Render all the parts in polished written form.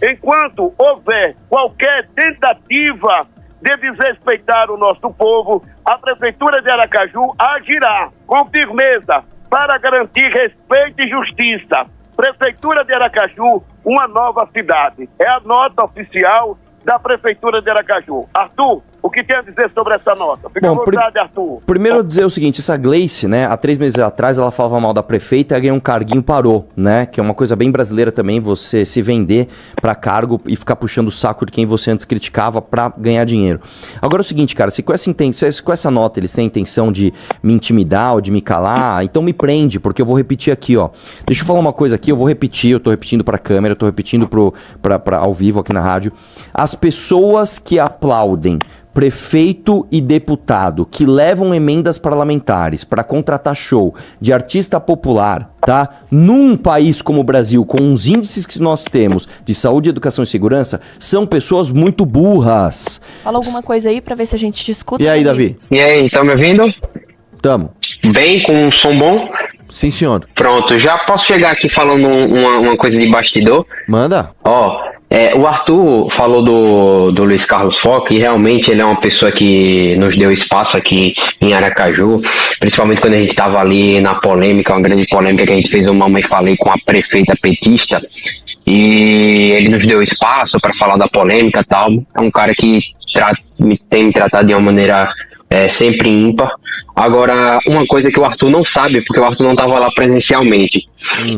Enquanto houver qualquer tentativa de desrespeitar o nosso povo, a Prefeitura de Aracaju agirá com firmeza para garantir respeito e justiça. Prefeitura de Aracaju, uma nova cidade. É a nota oficial da Prefeitura de Aracaju. Arthur, o que tem a dizer sobre essa nota? Fica à vontade, Arthur. Primeiro dizer o seguinte, essa Gleice, né, há 3 meses atrás ela falava mal da prefeita e ganhou um carguinho, parou, né, que é uma coisa bem brasileira também, você se vender pra cargo e ficar puxando o saco de quem você antes criticava pra ganhar dinheiro. Agora é o seguinte, cara, se com essa nota eles têm a intenção de me intimidar ou de me calar, então me prende, porque eu vou repetir aqui, ó. Deixa eu falar uma coisa aqui, eu vou repetir, eu tô repetindo pra câmera, eu tô repetindo pra ao vivo aqui na rádio. As pessoas que aplaudem prefeito e deputado que levam emendas parlamentares para contratar show de artista popular, tá? Num país como o Brasil, com os índices que nós temos de saúde, educação e segurança, são pessoas muito burras. Fala alguma coisa aí para ver se a gente te escuta. E aí, Davi? E aí, tá me ouvindo? Tamo. Bem, com um som bom? Sim, senhor. Pronto, já posso chegar aqui falando uma coisa de bastidor? Manda. Ó, o Arthur falou do Luiz Carlos Foca e realmente ele é uma pessoa que nos deu espaço aqui em Aracaju, principalmente quando a gente estava ali na polêmica, uma grande polêmica que a gente fez o Mamãe Falei com a prefeita petista, e ele nos deu espaço para falar da polêmica e tal. É um cara que tem me tratado de uma maneira sempre ímpar. Agora, uma coisa que o Arthur não sabe, porque o Arthur não estava lá presencialmente.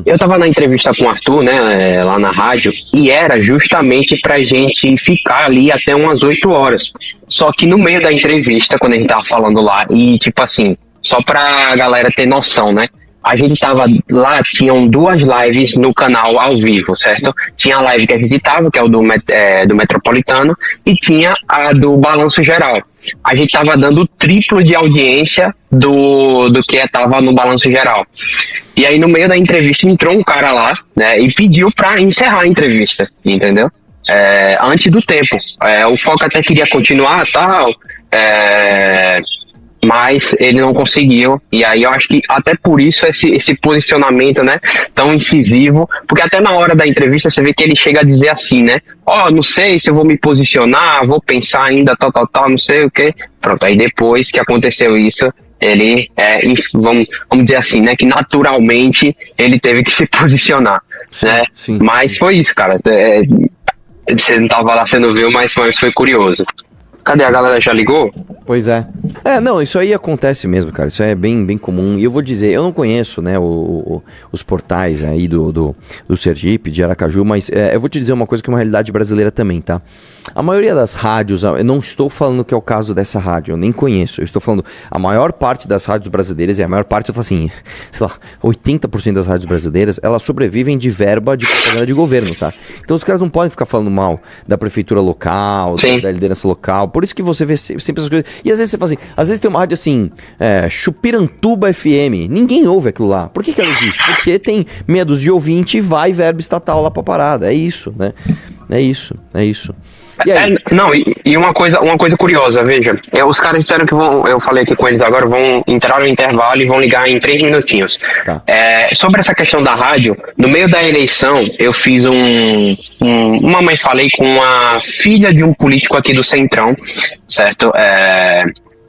Eu estava na entrevista com o Arthur, né, lá na rádio, e era justamente pra gente ficar ali até umas 8 horas. Só que no meio da entrevista, quando a gente tava falando lá, e tipo assim, só pra galera ter noção, né? A gente tava lá, tinham 2 lives no canal ao vivo, certo? Tinha a live que a gente tava, que é o do Metropolitano, e tinha a do Balanço Geral. A gente tava dando o triplo de audiência do que tava no Balanço Geral. E aí no meio da entrevista entrou um cara lá, né, e pediu pra encerrar a entrevista, entendeu? Antes do tempo. O Foca até queria continuar e tal, mas ele não conseguiu, e aí eu acho que até por isso esse posicionamento, né, tão incisivo, porque até na hora da entrevista você vê que ele chega a dizer assim, né, não sei se eu vou me posicionar, vou pensar ainda, tal, não sei o que. Pronto, aí depois que aconteceu isso, ele, vamos dizer assim, né, que naturalmente ele teve que se posicionar, sim, né, sim. Mas foi isso, cara, você não tava lá, você não viu, mas foi curioso. Cadê? A galera já ligou? Pois é. Não, isso aí acontece mesmo, cara. Isso aí é bem, bem comum. E eu vou dizer, eu não conheço, né, os portais aí do Sergipe, de Aracaju, mas eu vou te dizer uma coisa que é uma realidade brasileira também, tá? A maioria das rádios, eu não estou falando que é o caso dessa rádio, eu nem conheço. Eu estou falando, a maior parte das rádios brasileiras, e a maior parte, eu falo assim, sei lá, 80% das rádios brasileiras, elas sobrevivem de verba de propaganda de governo, tá? Então os caras não podem ficar falando mal da prefeitura local, da liderança local. Por isso que você vê sempre essas coisas. E às vezes você fala assim, às vezes tem uma rádio assim, Chupirantuba FM. Ninguém ouve aquilo lá. Por que ela existe? Porque tem meia dúzia de ouvinte e vai verba estatal lá pra parada. É isso, né? É isso. E aí? E uma coisa curiosa, veja, os caras disseram que eu falei aqui com eles agora, vão entrar no intervalo e vão ligar em 3 minutinhos. Tá. Sobre essa questão da rádio, no meio da eleição, eu fiz uma Mamãe Falei com a filha de um político aqui do Centrão, certo?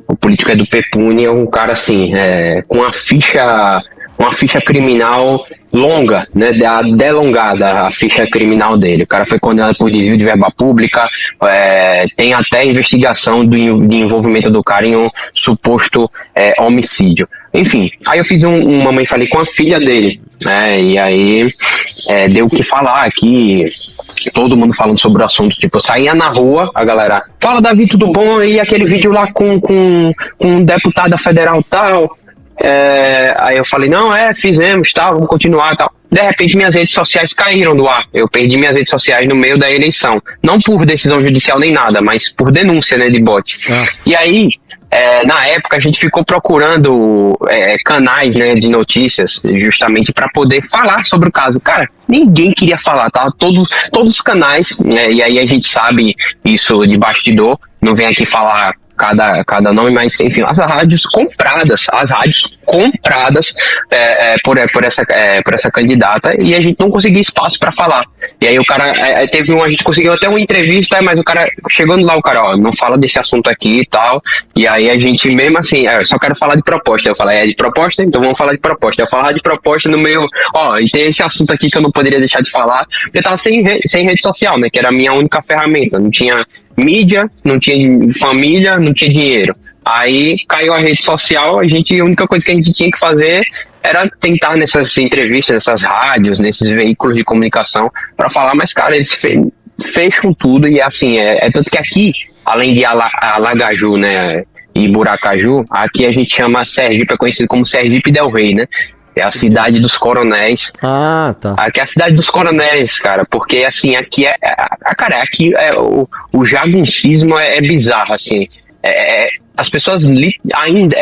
O político é do Pepuni, é um cara assim, com uma ficha criminal longa, né, delongada a ficha criminal dele. O cara foi condenado por desvio de verba pública, tem até investigação de envolvimento do cara em um suposto homicídio. Enfim, aí eu fiz uma Mamãe Falei com a filha dele, né, e aí deu o que falar aqui, todo mundo falando sobre o assunto, tipo, eu saía na rua, a galera, fala Davi, tudo bom? E aquele vídeo lá com deputada federal tal. Aí eu falei, não, fizemos, tal, vamos continuar, tal. De repente minhas redes sociais caíram do ar. Eu perdi minhas redes sociais no meio da eleição. Não por decisão judicial nem nada, mas por denúncia, né, de bot. E aí, na época, a gente ficou procurando canais, né, de notícias, justamente para poder falar sobre o caso. Cara, ninguém queria falar, tá? Todos os canais, né, e aí a gente sabe isso de bastidor, não vem aqui falar cada nome, mas enfim, as rádios compradas por essa candidata, e a gente não conseguia espaço para falar. E aí o cara, a gente conseguiu até uma entrevista, mas o cara, chegando lá, o cara, ó, não fala desse assunto aqui e tal, e aí a gente mesmo assim, eu só quero falar de proposta. Eu falei, de proposta? Então vamos falar de proposta. Eu falar de proposta no meio, e tem esse assunto aqui que eu não poderia deixar de falar, porque eu tava sem rede social, né, que era a minha única ferramenta, não tinha mídia, não tinha família, não tinha dinheiro. Aí caiu a rede social, a única coisa que a gente tinha que fazer era tentar nessas entrevistas, nessas rádios, nesses veículos de comunicação para falar, mas cara, eles fecham tudo e assim, tanto que aqui, além de Alagaju, né, e Buracaju, aqui a gente chama Sergipe, é conhecido como Sergipe del Rei, né? É a cidade dos coronéis. Ah, tá. Aqui é a cidade dos coronéis, cara, porque assim, aqui o jaguncismo é bizarro, assim. As pessoas ainda...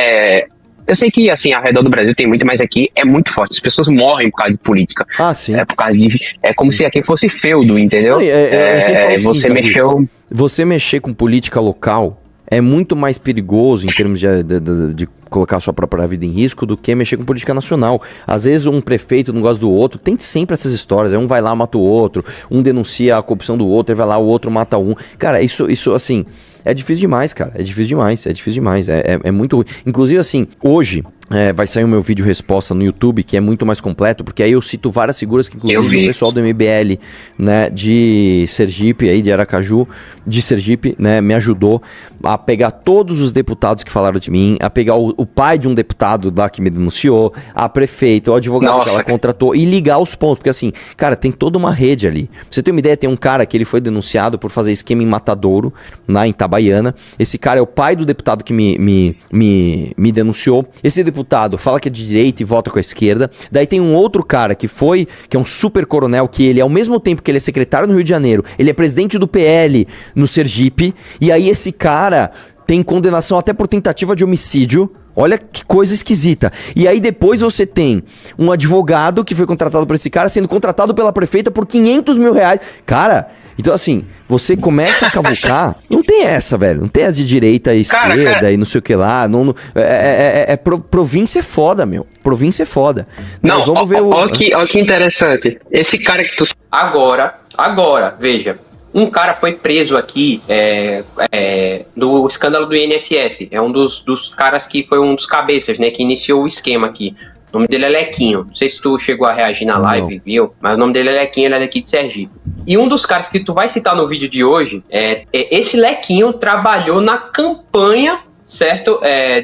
eu sei que, assim, ao redor do Brasil tem muito, mas aqui é muito forte. As pessoas morrem por causa de política. Ah, sim. Por causa é como se aqui fosse feudo, entendeu? Não, você mexer com política local é muito mais perigoso em termos de colocar a sua própria vida em risco do que mexer com política nacional. Às vezes um prefeito não gosta do outro, tem sempre essas histórias, um vai lá, mata o outro, um denuncia a corrupção do outro, aí vai lá, o outro mata um. Cara, isso assim, é difícil demais, cara, é difícil demais, é muito ruim. Inclusive, assim, hoje... vai sair o meu vídeo resposta no YouTube, que é muito mais completo, porque aí eu cito várias figuras que, inclusive, o pessoal do MBL, né, de Sergipe, aí, de Aracaju, de Sergipe, né, me ajudou a pegar todos os deputados que falaram de mim, a pegar o pai de um deputado lá que me denunciou, a prefeita, o advogado que ela contratou, e ligar os pontos, porque assim, cara, tem toda uma rede ali. Pra você ter uma ideia, tem um cara que ele foi denunciado por fazer esquema em Matadouro, lá em Itabaiana. Esse cara é o pai do deputado que me denunciou. Esse deputado fala que é de direita e vota com a esquerda. Daí tem um outro cara que é um super coronel, que ele, ao mesmo tempo que ele é secretário no Rio de Janeiro, ele é presidente do PL no Sergipe, e aí esse cara tem condenação até por tentativa de homicídio. Olha que coisa esquisita. E aí depois você tem um advogado que foi contratado por esse cara, sendo contratado pela prefeita por 500 mil reais. Cara, então assim, você começa a cavucar, não tem essa, velho. Não tem as de direita e esquerda e não sei o que lá. Província é foda, meu. Província é foda. Não, vamos ver ó que interessante. Esse cara que tu... Agora, veja. Um cara foi preso aqui do escândalo do INSS. É um dos caras que foi um dos cabeças, né? Que iniciou o esquema aqui. O nome dele é Lequinho. Não sei se tu chegou a reagir na live, viu? Mas o nome dele é Lequinho, ele é daqui de Sergipe. E um dos caras que tu vai citar no vídeo de hoje, esse Lequinho trabalhou na campanha, certo?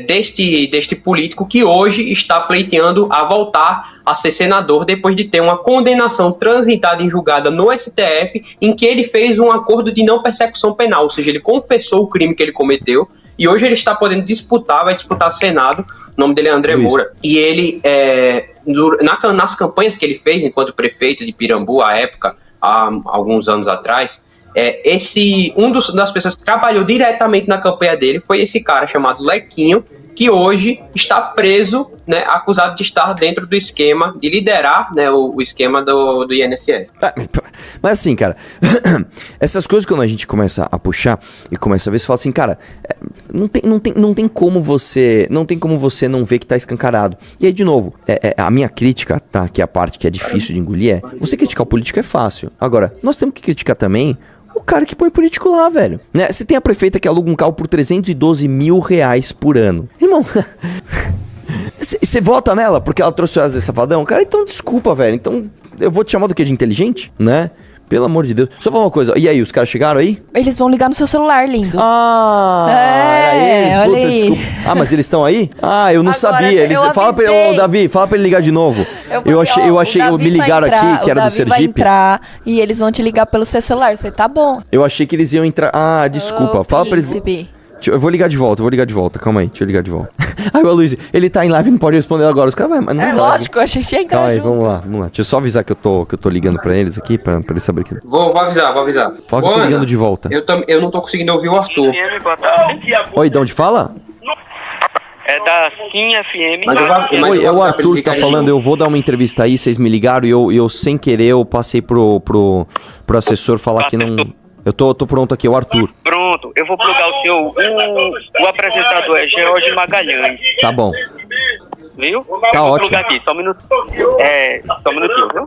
Deste político que hoje está pleiteando a voltar a ser senador depois de ter uma condenação transitada em julgada no STF, em que ele fez um acordo de não persecução penal, ou seja, ele confessou o crime que ele cometeu, e hoje ele está podendo vai disputar Senado. O nome dele é André Moura, e ele, nas campanhas que ele fez enquanto prefeito de Pirambu, à época, há alguns anos atrás, das pessoas que trabalhou diretamente na campanha dele foi esse cara chamado Lequinho, que hoje está preso, né, acusado de estar dentro do esquema, de liderar, né, o esquema do INSS. Mas assim, cara, essas coisas quando a gente começa a puxar e começa a ver, você fala assim, cara, não tem como você não ver que tá escancarado. E aí, de novo, a minha crítica, tá, que é a parte que é difícil de engolir, você criticar o político é fácil. Agora, nós temos que criticar também o cara que põe político lá, velho. Né? Você tem a prefeita que aluga um carro por 312 mil reais por ano. Irmão, você vota nela porque ela trouxe o Wesley Safadão? Cara, então desculpa, velho. Então eu vou te chamar do quê? De inteligente? Né? Pelo amor de Deus. Só falar uma coisa. E aí, os caras chegaram aí? Eles vão ligar no seu celular, lindo. Olha aí. Desculpa. Mas eles estão aí? Eu não sabia. Fala pra ele, Davi, fala pra ele ligar de novo. Me ligaram aqui, que era do Sergipe. Vai entrar e eles vão te ligar pelo seu celular. Você tá bom. Eu achei que eles iam entrar. Desculpa. Fala pra eles. Eu vou ligar de volta, calma aí, deixa eu ligar de volta. O Luiz, ele tá em live e não pode responder agora. Os caras vai, não lógico, eu achei que tinha entrado. Calma aí, vamos lá. Deixa eu só avisar que eu tô ligando pra eles aqui, pra eles saberem que... Vou avisar. Fala que eu tô ligando de volta. Eu não tô conseguindo ouvir o Arthur. Oi, de onde fala? É da Sim FM. Oi, é o Arthur que tá falando. Eu vou dar uma entrevista aí, vocês me ligaram e eu sem querer, eu passei pro assessor falar que não... Eu tô pronto aqui, é o Arthur. Pronto. eu vou plugar o senhor. O apresentador é George Magalhães. Tá bom. Viu? Tá eu vou ótimo. plugar aqui, só um minuto. Só um minutinho, viu?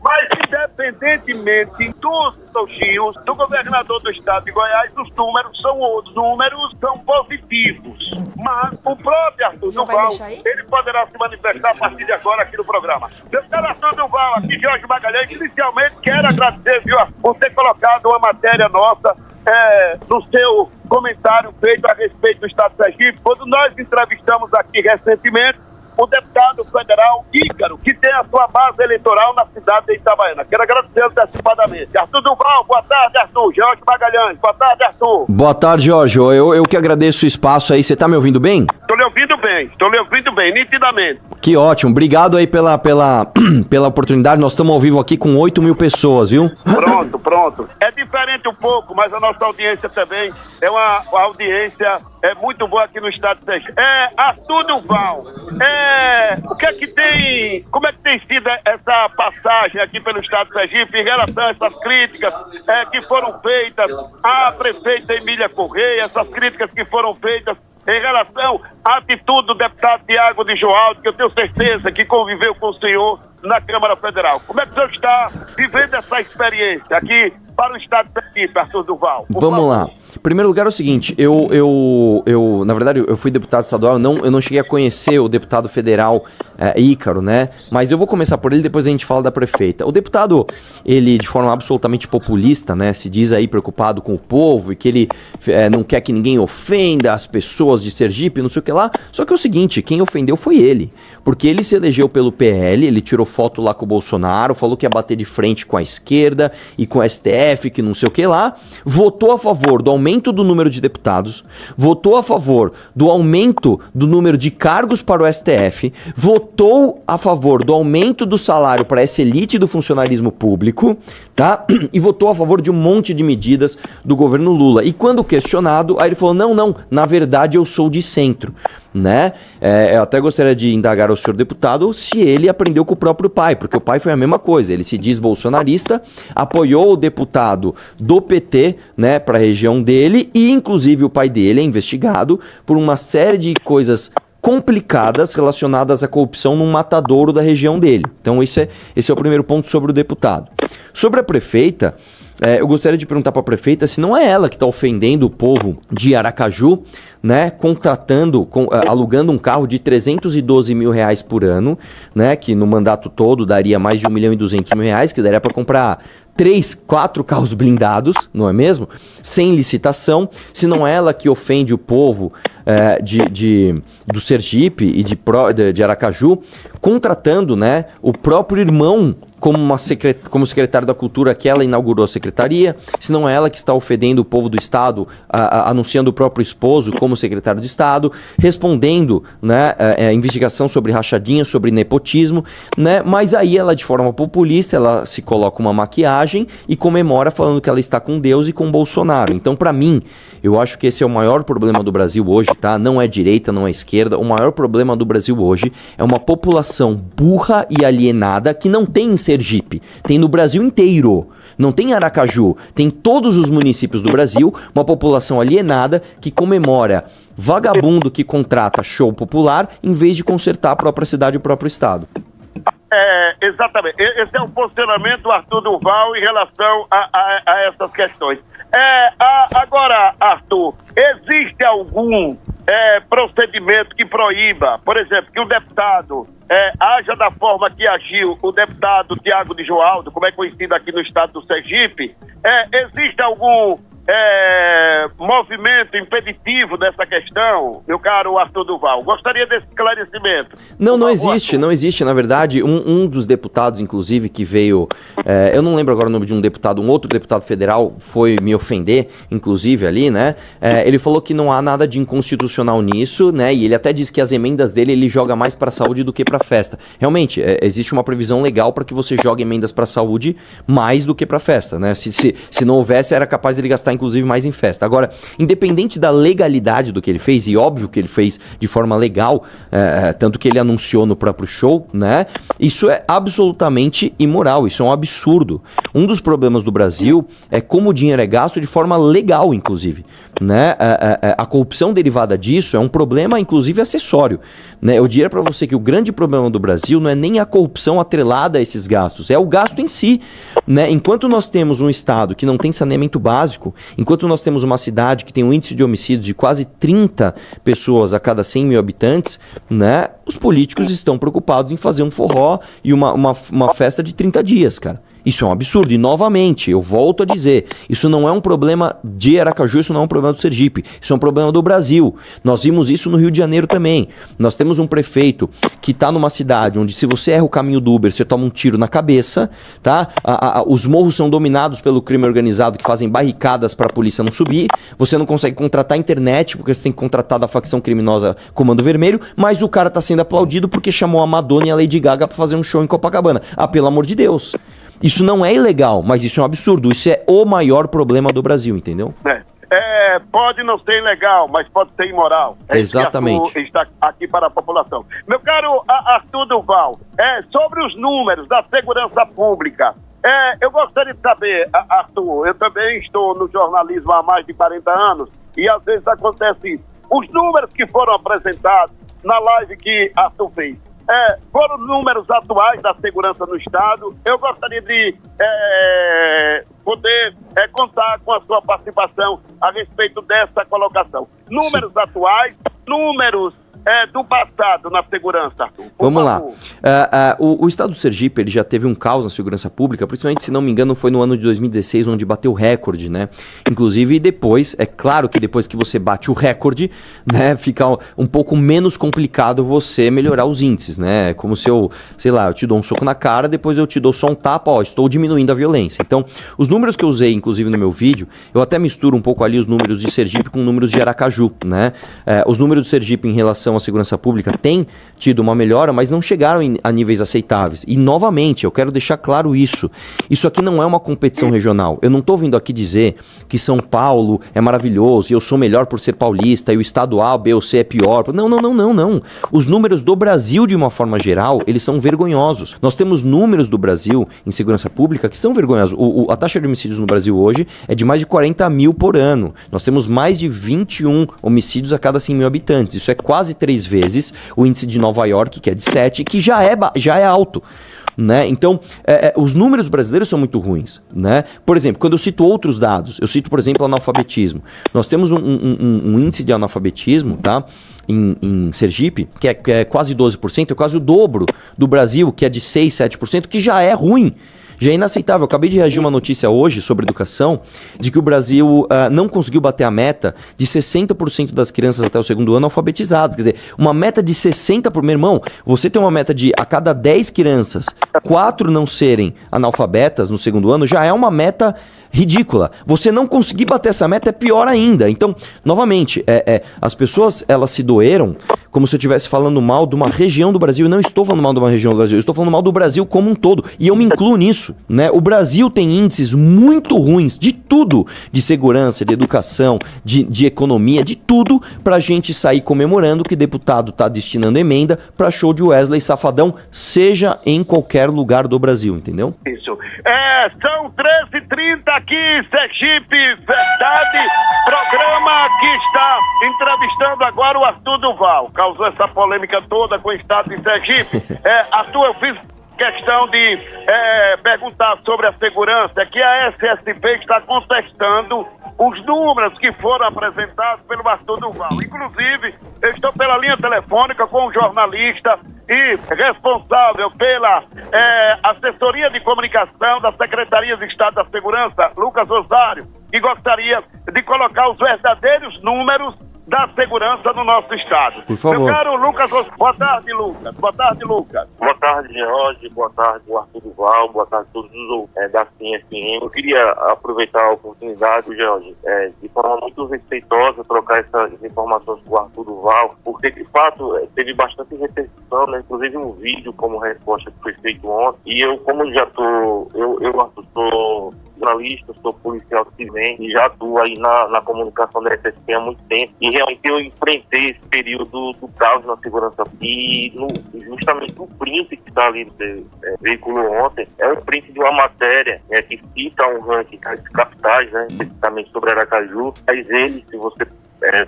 Mas, independentemente dos elogios do governador do estado de Goiás, os números são positivos. Mas o próprio Arthur Não vai Duval, deixar aí? ele poderá se manifestar a partir de agora aqui no programa. Meu caro Arthur Duval, aqui Jorge Magalhães, inicialmente quero agradecer, viu, por ter colocado uma matéria nossa no seu comentário feito a respeito do estado de Sergipe, quando nós entrevistamos aqui recentemente o deputado federal Ícaro, que tem a sua base eleitoral na cidade de Itabaiana. Quero agradecer antecipadamente. Arthur Duval, boa tarde, Arthur. Jorge Magalhães, boa tarde, Arthur. Boa tarde, Jorge. Eu que agradeço o espaço aí. Você tá me ouvindo bem? Estou lhe ouvindo bem, nitidamente. Que ótimo. Obrigado aí pela oportunidade. Nós estamos ao vivo aqui com 8.000 pessoas, viu? Pronto. É diferente um pouco, mas a nossa audiência também é uma audiência muito boa aqui no estado de Sergipe. Arthur Duval, o que é que tem, como é que tem sido essa passagem aqui pelo estado de Sergipe em relação a essas críticas que foram feitas à prefeita Emília Correia, essas críticas que foram feitas em relação à atitude do deputado Tiago de Joaldo, que eu tenho certeza que conviveu com o senhor na Câmara Federal. Como é que o senhor está vivendo essa experiência aqui para o estado de Sergipe, Arthur Duval? Vamos lá. Em primeiro lugar é o seguinte, na verdade, eu fui deputado estadual, eu não cheguei a conhecer o deputado federal Ícaro, né? Mas eu vou começar por ele, depois a gente fala da prefeita. O deputado, ele de forma absolutamente populista, né? Se diz aí preocupado com o povo e que ele não quer que ninguém ofenda as pessoas de Sergipe, não sei o que lá. Só que é o seguinte, quem ofendeu foi ele. Porque ele se elegeu pelo PL, ele tirou foto lá com o Bolsonaro, falou que ia bater de frente com a esquerda e com o STF, que não sei o que lá. Votou a favor do aumento do número de deputados, votou a favor do aumento do número de cargos para o STF, votou a favor do aumento do salário para essa elite do funcionalismo público, tá? E votou a favor de um monte de medidas do governo Lula. E quando questionado, aí ele falou, não, na verdade eu sou de centro, né? Eu até gostaria de indagar ao senhor deputado se ele aprendeu com o próprio pai, porque o pai foi a mesma coisa, ele se diz bolsonarista, apoiou o deputado do PT, né, para a região dele, e inclusive o pai dele é investigado por uma série de coisas complicadas relacionadas à corrupção num matadouro da região dele. Então esse é o primeiro ponto sobre o deputado. Sobre a prefeita, eu gostaria de perguntar para a prefeita se não é ela que está ofendendo o povo de Aracaju, né, alugando um carro de 312 mil reais por ano, né, que no mandato todo daria mais de 1.200.000 reais, que daria para comprar 4 carros blindados, não é mesmo? Sem licitação, se não é ela que ofende o povo do Sergipe e de Aracaju, contratando, né, o próprio irmão como secretário da Cultura que ela inaugurou a secretaria, se não é ela que está ofendendo o povo do Estado, anunciando o próprio esposo como secretário de Estado, respondendo, né, a investigação sobre rachadinha, sobre nepotismo, né, mas aí ela de forma populista, ela se coloca uma maquiagem e comemora falando que ela está com Deus e com Bolsonaro. Então, para mim, eu acho que esse é o maior problema do Brasil hoje, tá? Não é direita, não é esquerda. O maior problema do Brasil hoje é uma população burra e alienada que não tem em Sergipe, tem no Brasil inteiro. Não tem em Aracaju, tem em todos os municípios do Brasil, uma população alienada que comemora vagabundo que contrata show popular em vez de consertar a própria cidade e o próprio estado. Exatamente. Esse é o posicionamento do Arthur Duval em relação a essas questões. Agora, Arthur, existe algum procedimento que proíba, por exemplo, que o deputado haja da forma que agiu o deputado Tiago de Joaldo, como é conhecido aqui no estado do Sergipe? Existe algum movimento impeditivo dessa questão, meu caro Arthur Duval? Gostaria desse esclarecimento. Não existe. Na verdade, um dos deputados, inclusive, que veio, eu não lembro agora o nome de um outro deputado federal foi me ofender, inclusive ali, né? Ele falou que não há nada de inconstitucional nisso, né? E ele até disse que as emendas dele ele joga mais para a saúde do que para a festa. Realmente, existe uma previsão legal para que você jogue emendas para a saúde mais do que para a festa, né? Se não houvesse, era capaz de ele gastar apostar, inclusive, mais em festa. Agora, independente da legalidade do que ele fez, e óbvio que ele fez de forma legal, tanto que ele anunciou no próprio show, né? Isso é absolutamente imoral, isso é um absurdo. Um dos problemas do Brasil é como o dinheiro é gasto de forma legal, inclusive, né? A corrupção derivada disso é um problema, inclusive, acessório, né? Eu diria para você que o grande problema do Brasil não é nem a corrupção atrelada a esses gastos, é o gasto em si, né? Enquanto nós temos um estado que não tem saneamento básico, enquanto nós temos uma cidade que tem um índice de homicídios de quase 30 pessoas a cada 100 mil habitantes, né? Os políticos estão preocupados em fazer um forró e uma festa de 30 dias, cara. Isso é um absurdo. E, novamente, eu volto a dizer, isso não é um problema de Aracaju, isso não é um problema do Sergipe, isso é um problema do Brasil. Nós vimos isso no Rio de Janeiro também. Nós temos um prefeito que está numa cidade onde, se você erra o caminho do Uber, você toma um tiro na cabeça, tá? Os morros são dominados pelo crime organizado, que fazem barricadas para a polícia não subir. Você não consegue contratar a internet, porque você tem que contratar da facção criminosa Comando Vermelho, mas o cara está sendo aplaudido porque chamou a Madonna e a Lady Gaga para fazer um show em Copacabana. Ah, pelo amor de Deus. Isso não é ilegal, mas isso é um absurdo. Isso é o maior problema do Brasil, entendeu? Pode não ser ilegal, mas pode ser imoral. Exatamente. Arthur está aqui para a população. Meu caro Arthur Duval, sobre os números da segurança pública, eu gostaria de saber, Arthur, eu também estou no jornalismo há mais de 40 anos e às vezes acontece isso. Os números que foram apresentados na live que Arthur fez, foram números atuais da segurança no Estado. Eu gostaria de poder contar com a sua participação a respeito dessa colocação. Números atuais, números do passado na segurança, Arthur. Vamos lá. O Estado do Sergipe, ele já teve um caos na segurança pública, principalmente, se não me engano, foi no ano de 2016, onde bateu recorde, né? Inclusive, depois, é claro que depois que você bate o recorde, né, fica um pouco menos complicado você melhorar os índices, né? Como se eu te dou um soco na cara, depois eu te dou só um tapa, estou diminuindo a violência. Então, os números que eu usei, inclusive, no meu vídeo, eu até misturo um pouco ali os números de Sergipe com números de Aracaju, né? Os números de Sergipe em relação à segurança pública têm tido uma melhora, mas não chegaram a níveis aceitáveis. E, novamente, eu quero deixar claro isso. Isso aqui não é uma competição regional. Eu não estou vindo aqui dizer que São Paulo é maravilhoso e eu sou melhor por ser paulista e o estado A, B ou C é pior. Não. Os números do Brasil, de uma forma geral, eles são vergonhosos. Nós temos números do Brasil em segurança pública que são vergonhosos. A taxa de homicídios no Brasil hoje é de mais de 40 mil por ano. Nós temos mais de 21 homicídios a cada 100 mil habitantes. Isso é quase 3 vezes o índice de Nova York, que é de 7, que já é alto. Né? Então, os números brasileiros são muito ruins, né? Por exemplo, quando eu cito outros dados, eu cito, por exemplo, analfabetismo. Nós temos um índice de analfabetismo, tá? Em Sergipe, que é quase 12%, é quase o dobro do Brasil, que é de 6, 7%, que já é ruim. Já é inaceitável. Eu acabei de reagir uma notícia hoje sobre educação, de que o Brasil não conseguiu bater a meta de 60% das crianças até o 2º ano alfabetizadas. Quer dizer, uma meta de 60%, meu irmão, você tem uma meta de a cada 10 crianças, 4 não serem analfabetas no 2º ano, já é uma meta ridícula. Você não conseguir bater essa meta é pior ainda. Então, novamente, as pessoas, elas se doeram como se eu estivesse falando mal de uma região do Brasil. E não estou falando mal de uma região do Brasil, eu estou falando mal do Brasil como um todo. E eu me incluo nisso, né? O Brasil tem índices muito ruins de tudo, de segurança, de educação, de economia, de tudo, pra gente sair comemorando que deputado tá destinando emenda pra show de Wesley Safadão, seja em qualquer lugar do Brasil, entendeu? Isso. São 13h30 aqui, Sergipe, verdade, programa que está entrevistando agora o Arthur Duval. Causou essa polêmica toda com o estado de Sergipe. Arthur, eu fiz questão de perguntar sobre a segurança, que a SSP está contestando os números que foram apresentados pelo Arthur Duval. Inclusive, eu estou pela linha telefônica com um jornalista e responsável pela assessoria de comunicação da Secretaria de Estado da Segurança, Lucas Rosário, que gostaria de colocar os verdadeiros números da segurança no nosso estado. Por favor. Meu caro Lucas, boa tarde, Lucas. Boa tarde, Lucas. Boa tarde, Jorge. Boa tarde, Arthur Duval. Boa tarde a todos os da CIE-FM. Eu queria aproveitar a oportunidade, Jorge, de forma muito respeitosa, trocar essas informações com o Arthur Duval, porque, de fato, teve bastante repercussão, né? Inclusive um vídeo como resposta que foi feito ontem. E eu, como já estou... Eu Arthur, estou jornalista, sou policial civil e já atuo aí na comunicação da SSP há muito tempo. E realmente eu enfrentei esse período do caos na segurança. E justamente o print que está ali veiculou ontem é um print de uma matéria que cita um ranking de capitais, né, especificamente sobre Aracaju. Mas ele, se você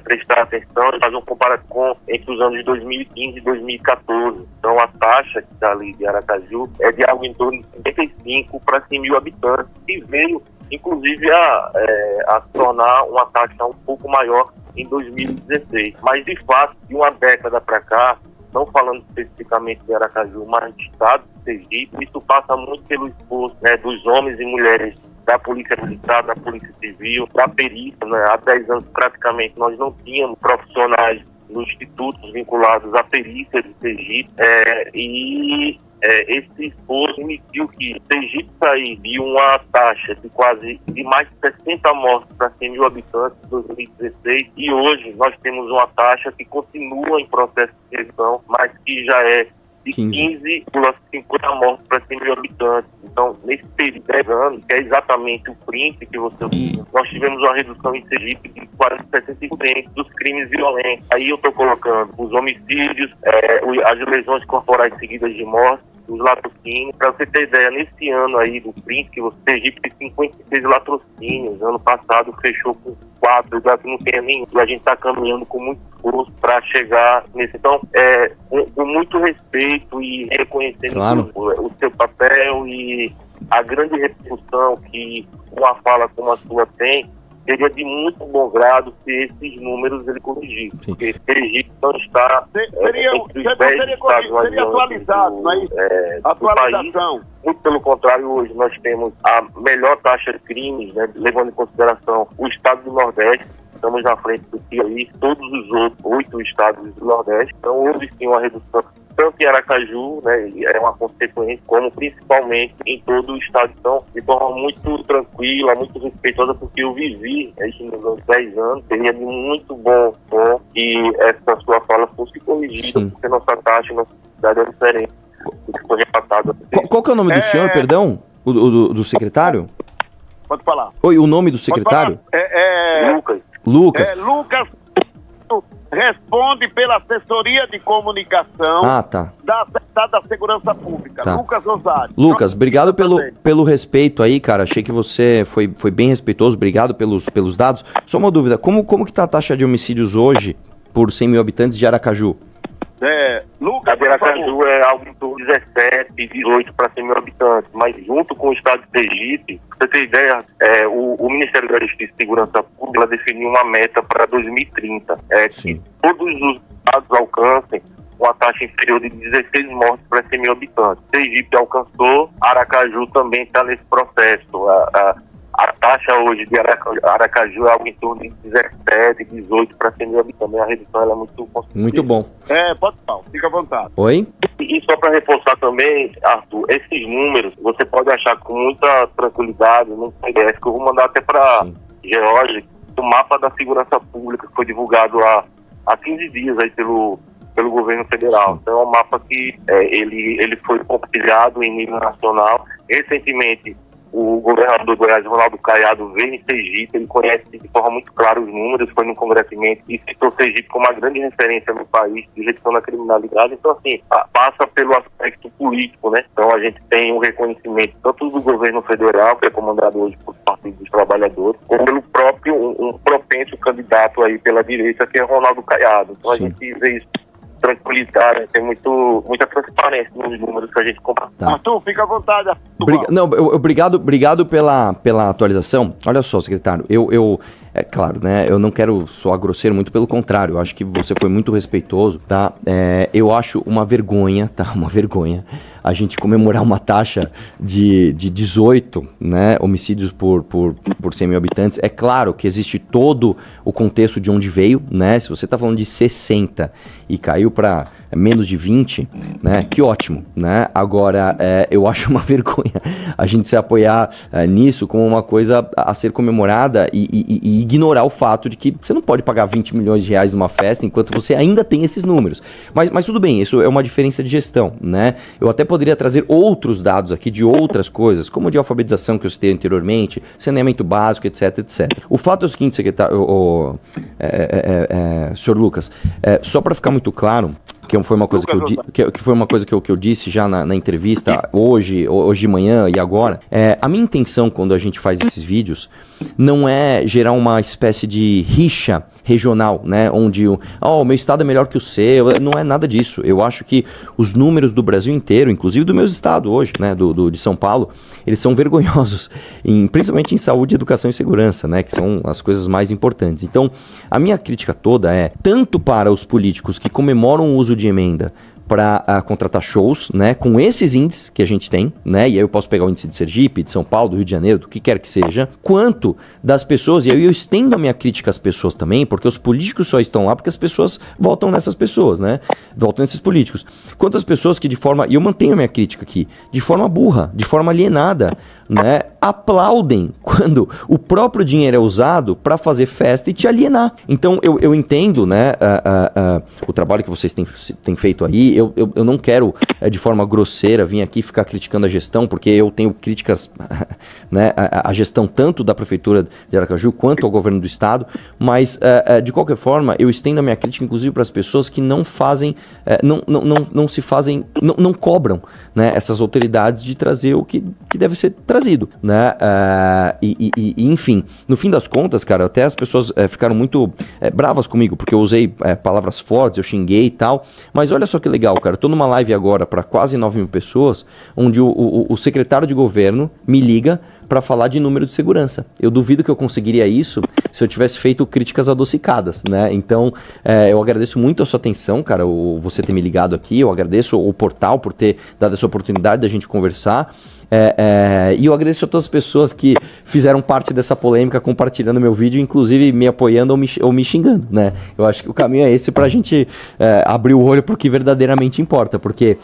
prestar atenção e fazer um comparativo entre os anos de 2015 e 2014. Então a taxa que está ali de Aracaju é de algo em torno de 55 para 100 mil habitantes e veio inclusive a se tornar uma taxa um pouco maior em 2016. Mas de fato, de uma década para cá, não falando especificamente de Aracaju, mas de estado de Sergipe, isso passa muito pelo esforço, né, dos homens e mulheres da Polícia Militar, da Polícia Civil, da perícia, né? Há 10 anos praticamente nós não tínhamos profissionais nos institutos vinculados à perícia de Sergipe esse esforço permitiu que Sergipe sair de uma taxa de mais de 60 mortes para 100 mil habitantes em 2016 e hoje nós temos uma taxa que continua em processo de redução, mas que já é de 15,50 mortes para 100 mil habitantes. Então, nesse período de 10 anos, que é exatamente o print que você viu, nós tivemos uma redução em Sergipe de quase 70% dos crimes violentos. Aí eu estou colocando os homicídios, as lesões corporais seguidas de morte, os latrocínios. Para você ter ideia, nesse ano aí do print, que você Sergipe tem 56 latrocínios. Ano passado fechou com 4, não tem nenhum. A gente está caminhando com muito esforço para chegar nesse. Então, com muito respeito e reconhecendo o seu papel e a grande repercussão que uma fala como a sua tem, seria de muito bom grado se esses números ele corrigisse. Porque Sergipe não está seria atualizado, não é isso? Atualização. País. Muito pelo contrário, hoje nós temos a melhor taxa de crimes, né, levando em consideração o estado do Nordeste. Estamos na frente do Piauí, todos os outros 8 estados do Nordeste. Então houve sim uma redução, tanto em Aracaju, né, é uma consequência, como principalmente em todo o estado. Então, de forma muito tranquila, muito respeitosa, porque eu vivi isso nos anos 10 anos, seria de muito bom que essa sua fala fosse corrigida, porque nossa taxa, nossa cidade é diferente do que foi repassado. Qual que é o nome do senhor, perdão? Do secretário? Pode falar. Oi, o nome do secretário? Lucas. Lucas responde pela assessoria de comunicação da Segurança Pública. Lucas Rosário. Lucas, obrigado pelo respeito aí, cara. Achei que você foi bem respeitoso. Obrigado pelos dados. Só uma dúvida, como que tá a taxa de homicídios hoje por 100 mil habitantes de Aracaju? Lucas, a de Aracaju é algo em torno de 17, 18 para 100 mil habitantes, mas junto com o estado de Sergipe, pra você ter ideia, o Ministério da Justiça e Segurança Pública definiu uma meta para 2030, que todos os estados alcancem uma taxa inferior de 16 mortes para 100 mil habitantes. Sergipe alcançou, Aracaju também está nesse processo. A taxa hoje de Aracaju é algo em torno de 17, 18 para 100 mil habitantes. A redução ela é muito considerável. Muito bom. Pode falar, fica à vontade. Oi? E só para reforçar também, Arthur, esses números você pode achar com muita tranquilidade no PDF, que eu vou mandar até para George, o mapa da segurança pública que foi divulgado há 15 dias aí pelo governo federal. Então é um mapa que ele foi compartilhado em nível nacional. Recentemente, o governador do Goiás, Ronaldo Caiado, veio em Sergipe, ele conhece de forma muito clara os números, foi num congressamento e citou Sergipe como uma grande referência no país de redução da criminalidade. Então, assim, passa pelo aspecto político, né? Então, a gente tem um reconhecimento tanto do governo federal, que é comandado hoje por Partido dos Trabalhadores, como pelo próprio, um propenso candidato aí pela direita, que é Ronaldo Caiado. Então, a gente vê isso tranquilidade, tem muita transparência nos números que a gente compra. Arthur, fica à vontade. Obrigado pela atualização. Olha só, secretário, é claro, né, eu não quero soar grosseiro, muito pelo contrário, eu acho que você foi muito respeitoso, tá? Eu acho uma vergonha a gente comemorar uma taxa de 18, né, homicídios por 100 mil habitantes. É claro que existe todo o contexto de onde veio, né? Se você está falando de 60 e caiu para menos de 20, né? Que ótimo, né? Agora, eu acho uma vergonha a gente se apoiar nisso como uma coisa a ser comemorada e ignorar o fato de que você não pode pagar 20 milhões de reais numa festa enquanto você ainda tem esses números. Mas tudo bem, isso é uma diferença de gestão, né? Eu até poderia trazer outros dados aqui de outras coisas, como de alfabetização que eu citei anteriormente, saneamento básico, etc, etc. O fato é o seguinte, secretário, senhor Lucas, só para ficar muito claro, que foi uma coisa que eu disse já na entrevista hoje de manhã e agora. A minha intenção quando a gente faz esses vídeos não é gerar uma espécie de rixa regional, né? Onde o meu estado é melhor que o seu. Não é nada disso. Eu acho que os números do Brasil inteiro, inclusive do meu estado hoje, né? De São Paulo, eles são vergonhosos, principalmente em saúde, educação e segurança, né? Que são as coisas mais importantes. Então, a minha crítica toda é tanto para os políticos que comemoram o uso de emenda para contratar shows, né, com esses índices que a gente tem, né, e aí eu posso pegar o índice de Sergipe, de São Paulo, do Rio de Janeiro, do que quer que seja, quanto das pessoas, e aí eu estendo a minha crítica às pessoas também, porque os políticos só estão lá porque as pessoas votam nessas pessoas, né, votam nesses políticos. Quantas pessoas que de forma, e eu mantenho a minha crítica aqui, de forma burra, de forma alienada, né, aplaudem quando o próprio dinheiro é usado para fazer festa e te alienar. Então eu entendo, né, o trabalho que vocês têm feito aí. Eu não quero de forma grosseira vir aqui ficar criticando a gestão, porque eu tenho críticas, né, a gestão tanto da Prefeitura de Aracaju quanto ao governo do estado, mas de qualquer forma eu estendo a minha crítica inclusive para as pessoas que não fazem, não cobram, né, essas autoridades de trazer o que deve ser trazido, né? Enfim, no fim das contas, cara, até as pessoas ficaram muito bravas comigo, porque eu usei palavras fortes, eu xinguei e tal, mas olha só que legal, cara, eu tô numa live agora para quase 9 mil pessoas, onde o secretário de governo me liga para falar de número de segurança. Eu duvido que eu conseguiria isso se eu tivesse feito críticas adocicadas, né? Então, eu agradeço muito a sua atenção, cara, você ter me ligado aqui, eu agradeço o portal por ter dado essa oportunidade da gente conversar. E eu agradeço a todas as pessoas que fizeram parte dessa polêmica, compartilhando meu vídeo, inclusive me apoiando ou me xingando, né? Eu acho que o caminho é esse pra gente abrir o olho pro que verdadeiramente importa, porque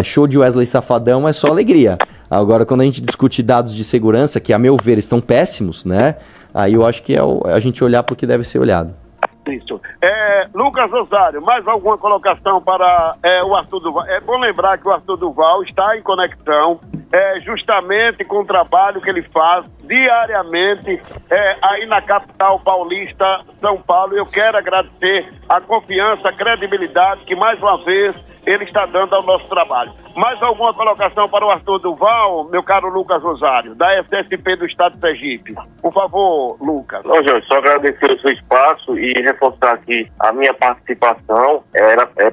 show de Wesley Safadão é só alegria. Agora, quando a gente discute dados de segurança, que a meu ver estão péssimos, né? Aí eu acho que é a gente olhar pro que deve ser olhado. Isso. Lucas Rosário, mais alguma colocação para o Arthur Duval? É bom lembrar que o Arthur Duval está em conexão justamente com o trabalho que ele faz diariamente aí na capital paulista, São Paulo. Eu quero agradecer a confiança, a credibilidade que mais uma vez ele está dando ao nosso trabalho. Mais alguma colocação para o Arthur Duval, meu caro Lucas Rosário, da SSP do Estado de Sergipe? Por favor, Lucas. Não, Jorge, só agradecer o seu espaço e reforçar aqui a minha participação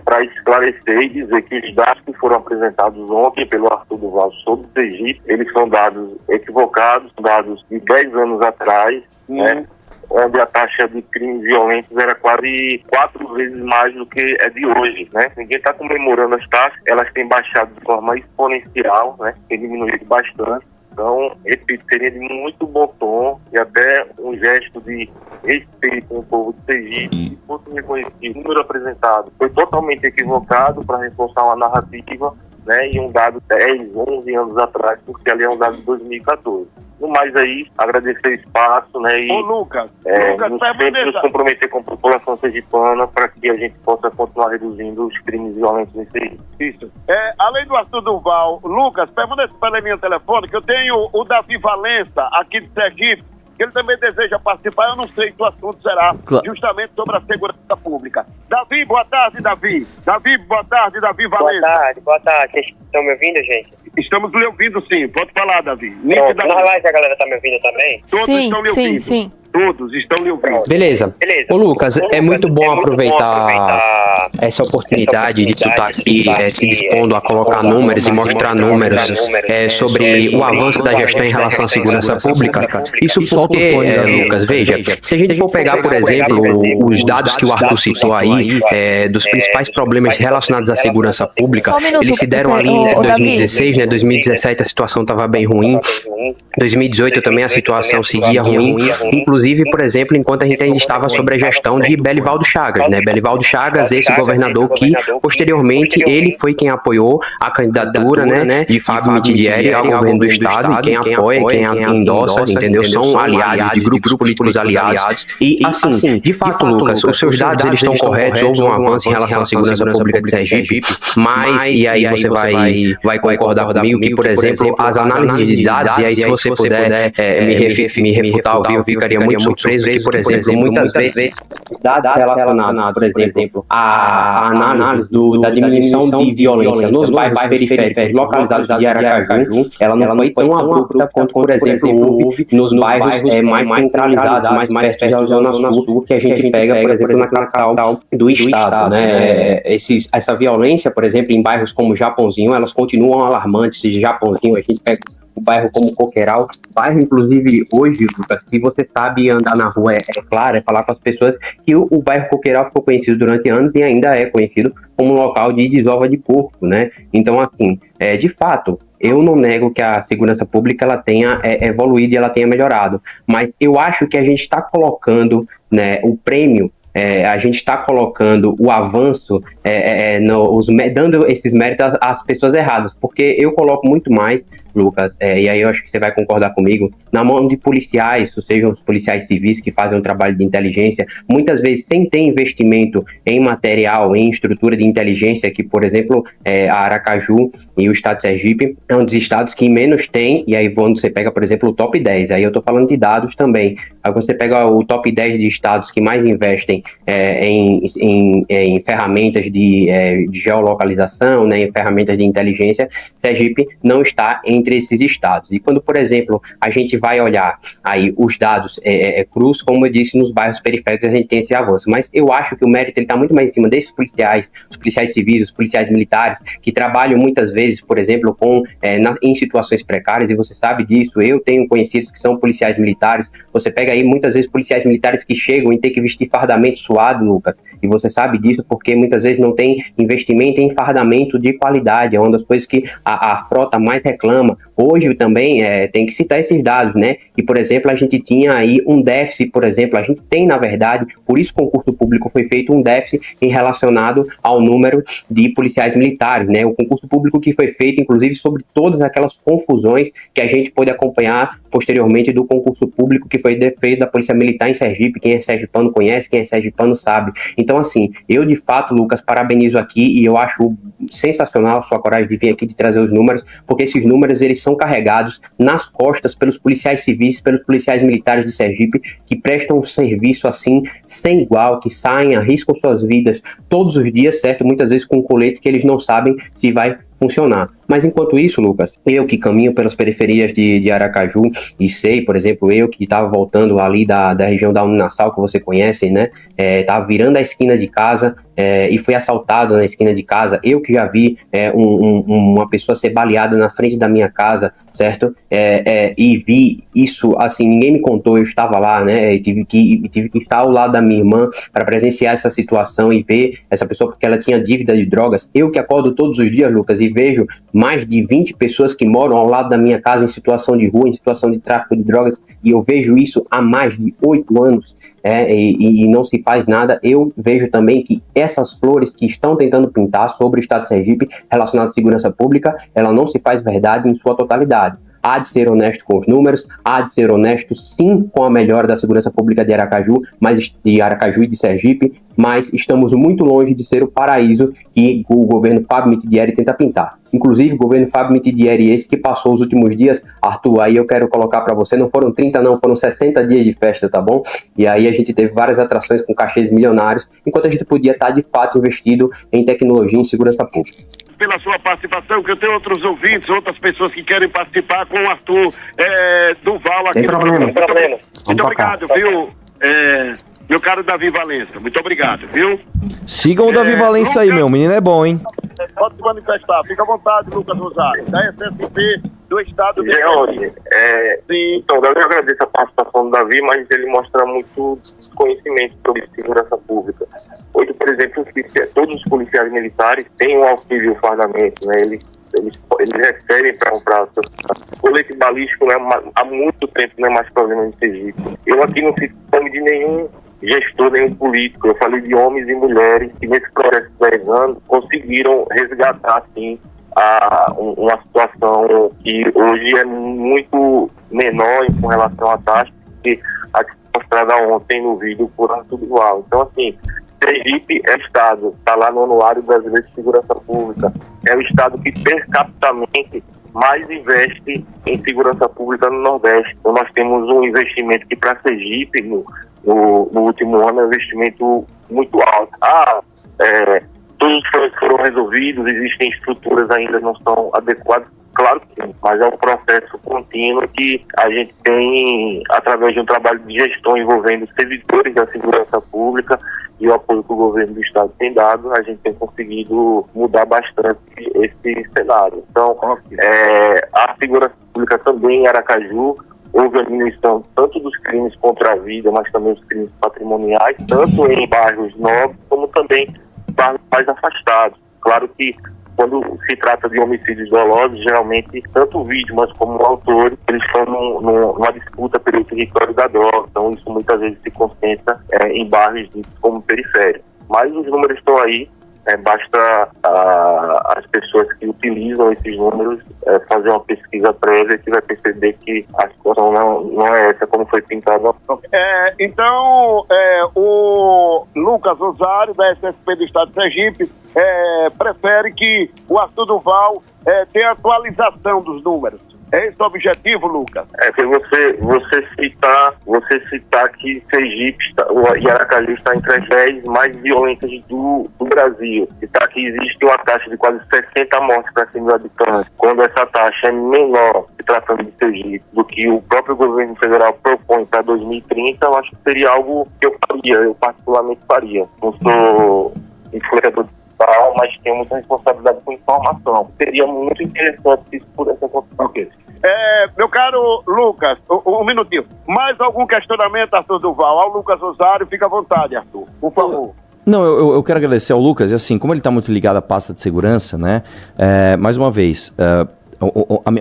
para esclarecer e dizer que os dados que foram apresentados ontem pelo Arthur Duval sobre o Sergipe, eles são dados equivocados, dados de 10 anos atrás, né? Onde a taxa de crimes violentos era quase 4 vezes mais do que é de hoje, né? Ninguém está comemorando as taxas, elas têm baixado de forma exponencial, né? Tem diminuído bastante. Então, repito, seria de muito bom tom e até um gesto de respeito com o povo de Sergipe, se fosse reconhecido. O número apresentado foi totalmente equivocado para reforçar uma narrativa, né? E um dado 10, 11 anos atrás, porque ali é um dado de 2014. No mais aí, agradecer o espaço, né? E Lucas, sempre nos comprometer com a população sergipana para que a gente possa continuar reduzindo os crimes violentos nesse país. Isso. Além do Arthur Duval, Lucas, permanece pela minha telefone, que eu tenho o Davi Valença, aqui de Sergipe, que ele também deseja participar. Eu não sei se o assunto será justamente sobre a segurança pública. Davi, boa tarde, Davi. Davi, boa tarde, Davi Valença. Boa tarde. Vocês estão me ouvindo, gente? Estamos lhe ouvindo, sim. Pode falar, Davi. Na live a galera tá me ouvindo também? Todos estão lhe ouvindo. Sim. Todos estão lhe ouvindo. Beleza. Ô Lucas, é muito bom aproveitar essa oportunidade de tu estar aqui se dispondo a colocar números e mostrar números sobre o avanço da gestão em relação à segurança pública. Isso porque, Lucas, veja, se a gente for pegar, por exemplo, os dados que o Arthur citou aí, dos principais problemas relacionados à segurança pública, eles se deram ali em 2016, né? 2017 a situação estava bem ruim, 2018 também a situação seguia ruim, inclusive, por exemplo, enquanto a gente ainda estava sobre a gestão de Belivaldo Chagas, né? Belivaldo Chagas, esse governador, que posteriormente ele foi quem apoiou a candidatura, né, de Fábio Mitidieri ao governo do estado, e quem apoia, quem endossa, entendeu? São aliados de grupos políticos aliados. E assim, de fato, Lucas, os seus dados eles estão corretos, houve um avanço em relação à segurança pública de Sergipe, mas, e aí você vai concordar comigo que, por exemplo, as análises de dados, e aí se você puder me refutar ao vivo, eu ficaria muito surpreso que, por exemplo, muitas vezes dados relacionados, por exemplo, a análise da diminuição de violência nos bairros periféricos localizados de Aracaju, ela não foi tão abrupta quanto, por exemplo, houve nos bairros mais centralizados, mais perto da Zona Sul, que a gente pega, por exemplo, na capital do estado, né? Essa violência, por exemplo, em bairros como Japãozinho, elas continuam alarmantes. De Japãozinho, a gente pega o bairro como Coqueiral, bairro, inclusive, hoje, Lucas, se você sabe andar na rua, é claro, é falar com as pessoas que o bairro Coqueiral ficou conhecido durante anos e ainda é conhecido como um local de desova de porco, né? Então, assim, de fato, eu não nego que a segurança pública ela tenha evoluído e ela tenha melhorado, mas eu acho que a gente está colocando, né, o prêmio, a gente está colocando o avanço, dando esses méritos às pessoas erradas, porque eu coloco muito mais, Lucas, e aí eu acho que você vai concordar comigo, na mão de policiais, sejam os policiais civis que fazem um trabalho de inteligência, muitas vezes sem ter investimento em material, em estrutura de inteligência, que, por exemplo, a Aracaju e o estado de Sergipe é um dos estados que menos tem, e aí quando você pega, por exemplo, o top 10, aí eu estou falando de dados também, aí você pega o top 10 de estados que mais investem em ferramentas de geolocalização, né, em ferramentas de inteligência, Sergipe não está entre esses estados. E quando, por exemplo, a gente vai olhar aí os dados crus, como eu disse, nos bairros periféricos a gente tem esse avanço, mas eu acho que o mérito está muito mais em cima desses policiais, os policiais civis, os policiais militares, que trabalham muitas vezes, por exemplo, em situações precárias, e você sabe disso, eu tenho conhecidos que são policiais militares, você pega aí muitas vezes policiais militares que chegam e tem que vestir fardamento suado, Lucas, e você sabe disso porque muitas vezes não tem investimento em fardamento de qualidade, é uma das coisas que a frota mais reclama. Hoje também tem que citar esses dados, né? E, por exemplo, a gente tinha aí um déficit, por exemplo, a gente tem, na verdade, por isso o concurso público foi feito um déficit em relacionado ao número de policiais militares, né? O concurso público que foi feito, inclusive, sobre todas aquelas confusões que a gente pôde acompanhar posteriormente do concurso público que foi feito da Polícia Militar em Sergipe. Quem é sergipano conhece, quem é sergipano sabe. Então, assim, eu de fato, Lucas, parabenizo aqui e eu acho sensacional a sua coragem de vir aqui de trazer os números, porque esses números eles são carregados nas costas pelos policiais civis, pelos policiais militares de Sergipe, que prestam um serviço assim, sem igual, que saem, arriscam suas vidas todos os dias, certo? Muitas vezes com um colete que eles não sabem se vai funcionar. Mas enquanto isso, Lucas, eu que caminho pelas periferias de Aracaju e sei, por exemplo, eu que estava voltando ali da região da Uninassal, que você conhece, né, estava virando a esquina de casa e fui assaltado na esquina de casa, eu que já vi uma pessoa ser baleada na frente da minha casa, certo? E vi isso, assim, ninguém me contou, eu estava lá, né, e tive que estar ao lado da minha irmã para presenciar essa situação e ver essa pessoa porque ela tinha dívida de drogas. Eu que acordo todos os dias, Lucas, e vejo mais de 20 pessoas que moram ao lado da minha casa em situação de rua, em situação de tráfico de drogas, e eu vejo isso há mais de 8 anos, e não se faz nada. Eu vejo também que essas flores que estão tentando pintar sobre o estado de Sergipe relacionado à segurança pública, ela não se faz verdade em sua totalidade. Há de ser honesto com os números, há de ser honesto sim com a melhora da segurança pública de Aracaju e de Sergipe, mas estamos muito longe de ser o paraíso que o governo Fábio Mitidieri tenta pintar. Inclusive, o governo Fábio Mitidieri, esse que passou os últimos dias, Arthur, aí eu quero colocar para você, não foram 30 não, foram 60 dias de festa, tá bom? E aí a gente teve várias atrações com cachês milionários, enquanto a gente podia estar de fato investido em tecnologia e em segurança pública. Pela sua participação, que eu tenho outros ouvintes, outras pessoas que querem participar com o Arthur Duval aqui. Sem problema. Muito obrigado, viu? Meu caro Davi Valença, muito obrigado, viu? Sigam o Davi Valença aí, meu menino é bom, hein? Pode se manifestar, fica à vontade, Lucas Rosário, da SSP do estado de George, então, eu agradeço a participação do Davi, mas ele mostra muito conhecimento sobre segurança pública. Hoje, por exemplo, todos os policiais militares têm um auxílio fardamento, né? Eles recebem para comprar colete balístico, né? Há muito tempo não é mais problema de Sergipe. Eu aqui não fico fome de nenhum gestor, nenhum político. Eu falei de homens e mulheres que nesse processo de 10 anos conseguiram resgatar, assim, uma situação que hoje é muito menor com relação à taxa que a que foi mostrada ontem no vídeo por Arthur Duval. Então, assim, Sergipe é estado, está lá no Anuário Brasileiro de Segurança Pública, é o estado que per capitamente mais investe em segurança pública no Nordeste. Então nós temos um investimento que para Sergipe no último ano é um investimento muito alto. Todos os problemas foram resolvidos, existem estruturas ainda não são adequadas, claro que sim, mas é um processo contínuo que a gente tem, através de um trabalho de gestão envolvendo servidores da segurança pública e o apoio que o governo do estado tem dado, a gente tem conseguido mudar bastante esse cenário. Então, a segurança pública também em Aracaju houve a diminuição tanto dos crimes contra a vida, mas também dos crimes patrimoniais, tanto em bairros nobres como também bairros mais afastados. Claro que quando se trata de homicídios dolosos, geralmente tanto vítimas como autores, eles estão numa disputa pelo território da droga, então isso muitas vezes se concentra em bairros como periféricos. Mas os números estão aí, basta as pessoas que utilizam esses números fazer uma pesquisa prévia que vai perceber que a situação não é essa como foi pintada. Então, o Lucas Rosário, da SSP do Estado de Sergipe, prefere que o Arthur Duval tenha atualização dos números. É esse o objetivo, Lucas? Você citar que Sergipe e Aracaju está entre as 10 mais violentas do Brasil. Citar que existe uma taxa de quase 60 mortes para 100 mil habitantes. Quando essa taxa é menor, se tratando de Sergipe, do que o próprio governo federal propõe para 2030, eu acho que seria algo que eu particularmente faria. Não sou influenciador digital, mas tenho muita responsabilidade com informação. Seria muito interessante se isso pudesse acontecer. Meu caro Lucas, um minutinho. Mais algum questionamento, Arthur Duval? Ao Lucas Rosário, fica à vontade, Arthur, por favor. Não, eu quero agradecer ao Lucas, e assim, como ele está muito ligado à pasta de segurança, né, mais uma vez,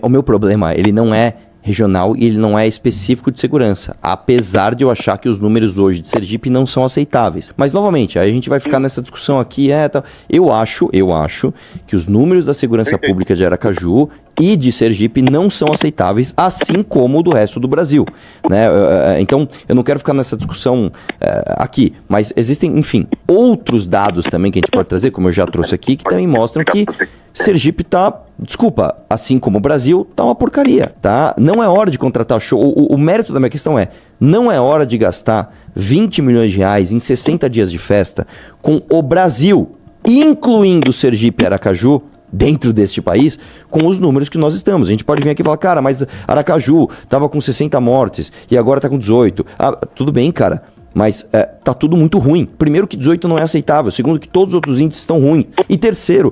o meu problema, ele não é regional e ele não é específico de segurança, apesar de eu achar que os números hoje de Sergipe não são aceitáveis. Mas, novamente, aí a gente vai ficar nessa discussão aqui, tal. Eu acho que os números da segurança pública de Aracaju e de Sergipe não são aceitáveis, assim como o do resto do Brasil, né? Então, eu não quero ficar nessa discussão aqui, mas existem, enfim, outros dados também que a gente pode trazer, como eu já trouxe aqui, que também mostram que Sergipe tá, desculpa, assim como o Brasil, tá uma porcaria, tá? Não é hora de contratar show. O mérito da minha questão não é hora de gastar 20 milhões de reais em 60 dias de festa com o Brasil, incluindo Sergipe e Aracaju, dentro deste país, com os números que nós estamos. A gente pode vir aqui e falar, cara, mas Aracaju tava com 60 mortes e agora tá com 18. Tudo bem, cara. Mas tá tudo muito ruim. Primeiro que 18 não é aceitável. Segundo que todos os outros índices estão ruins. E terceiro,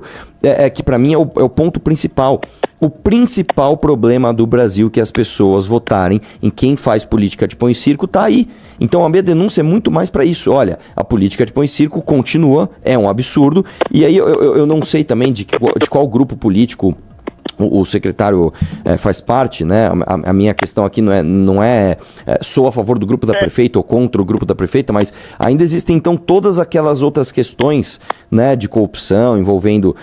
que para mim é o ponto principal. O principal problema do Brasil que as pessoas votarem em quem faz política de pão e circo tá aí. Então a minha denúncia é muito mais para isso. Olha, a política de pão e circo continua, é um absurdo. E aí eu não sei também de qual grupo político o secretário faz parte, né? A minha questão aqui não é sou a favor do grupo da prefeita ou contra o grupo da prefeita, mas ainda existem então todas aquelas outras questões, né, de corrupção envolvendo,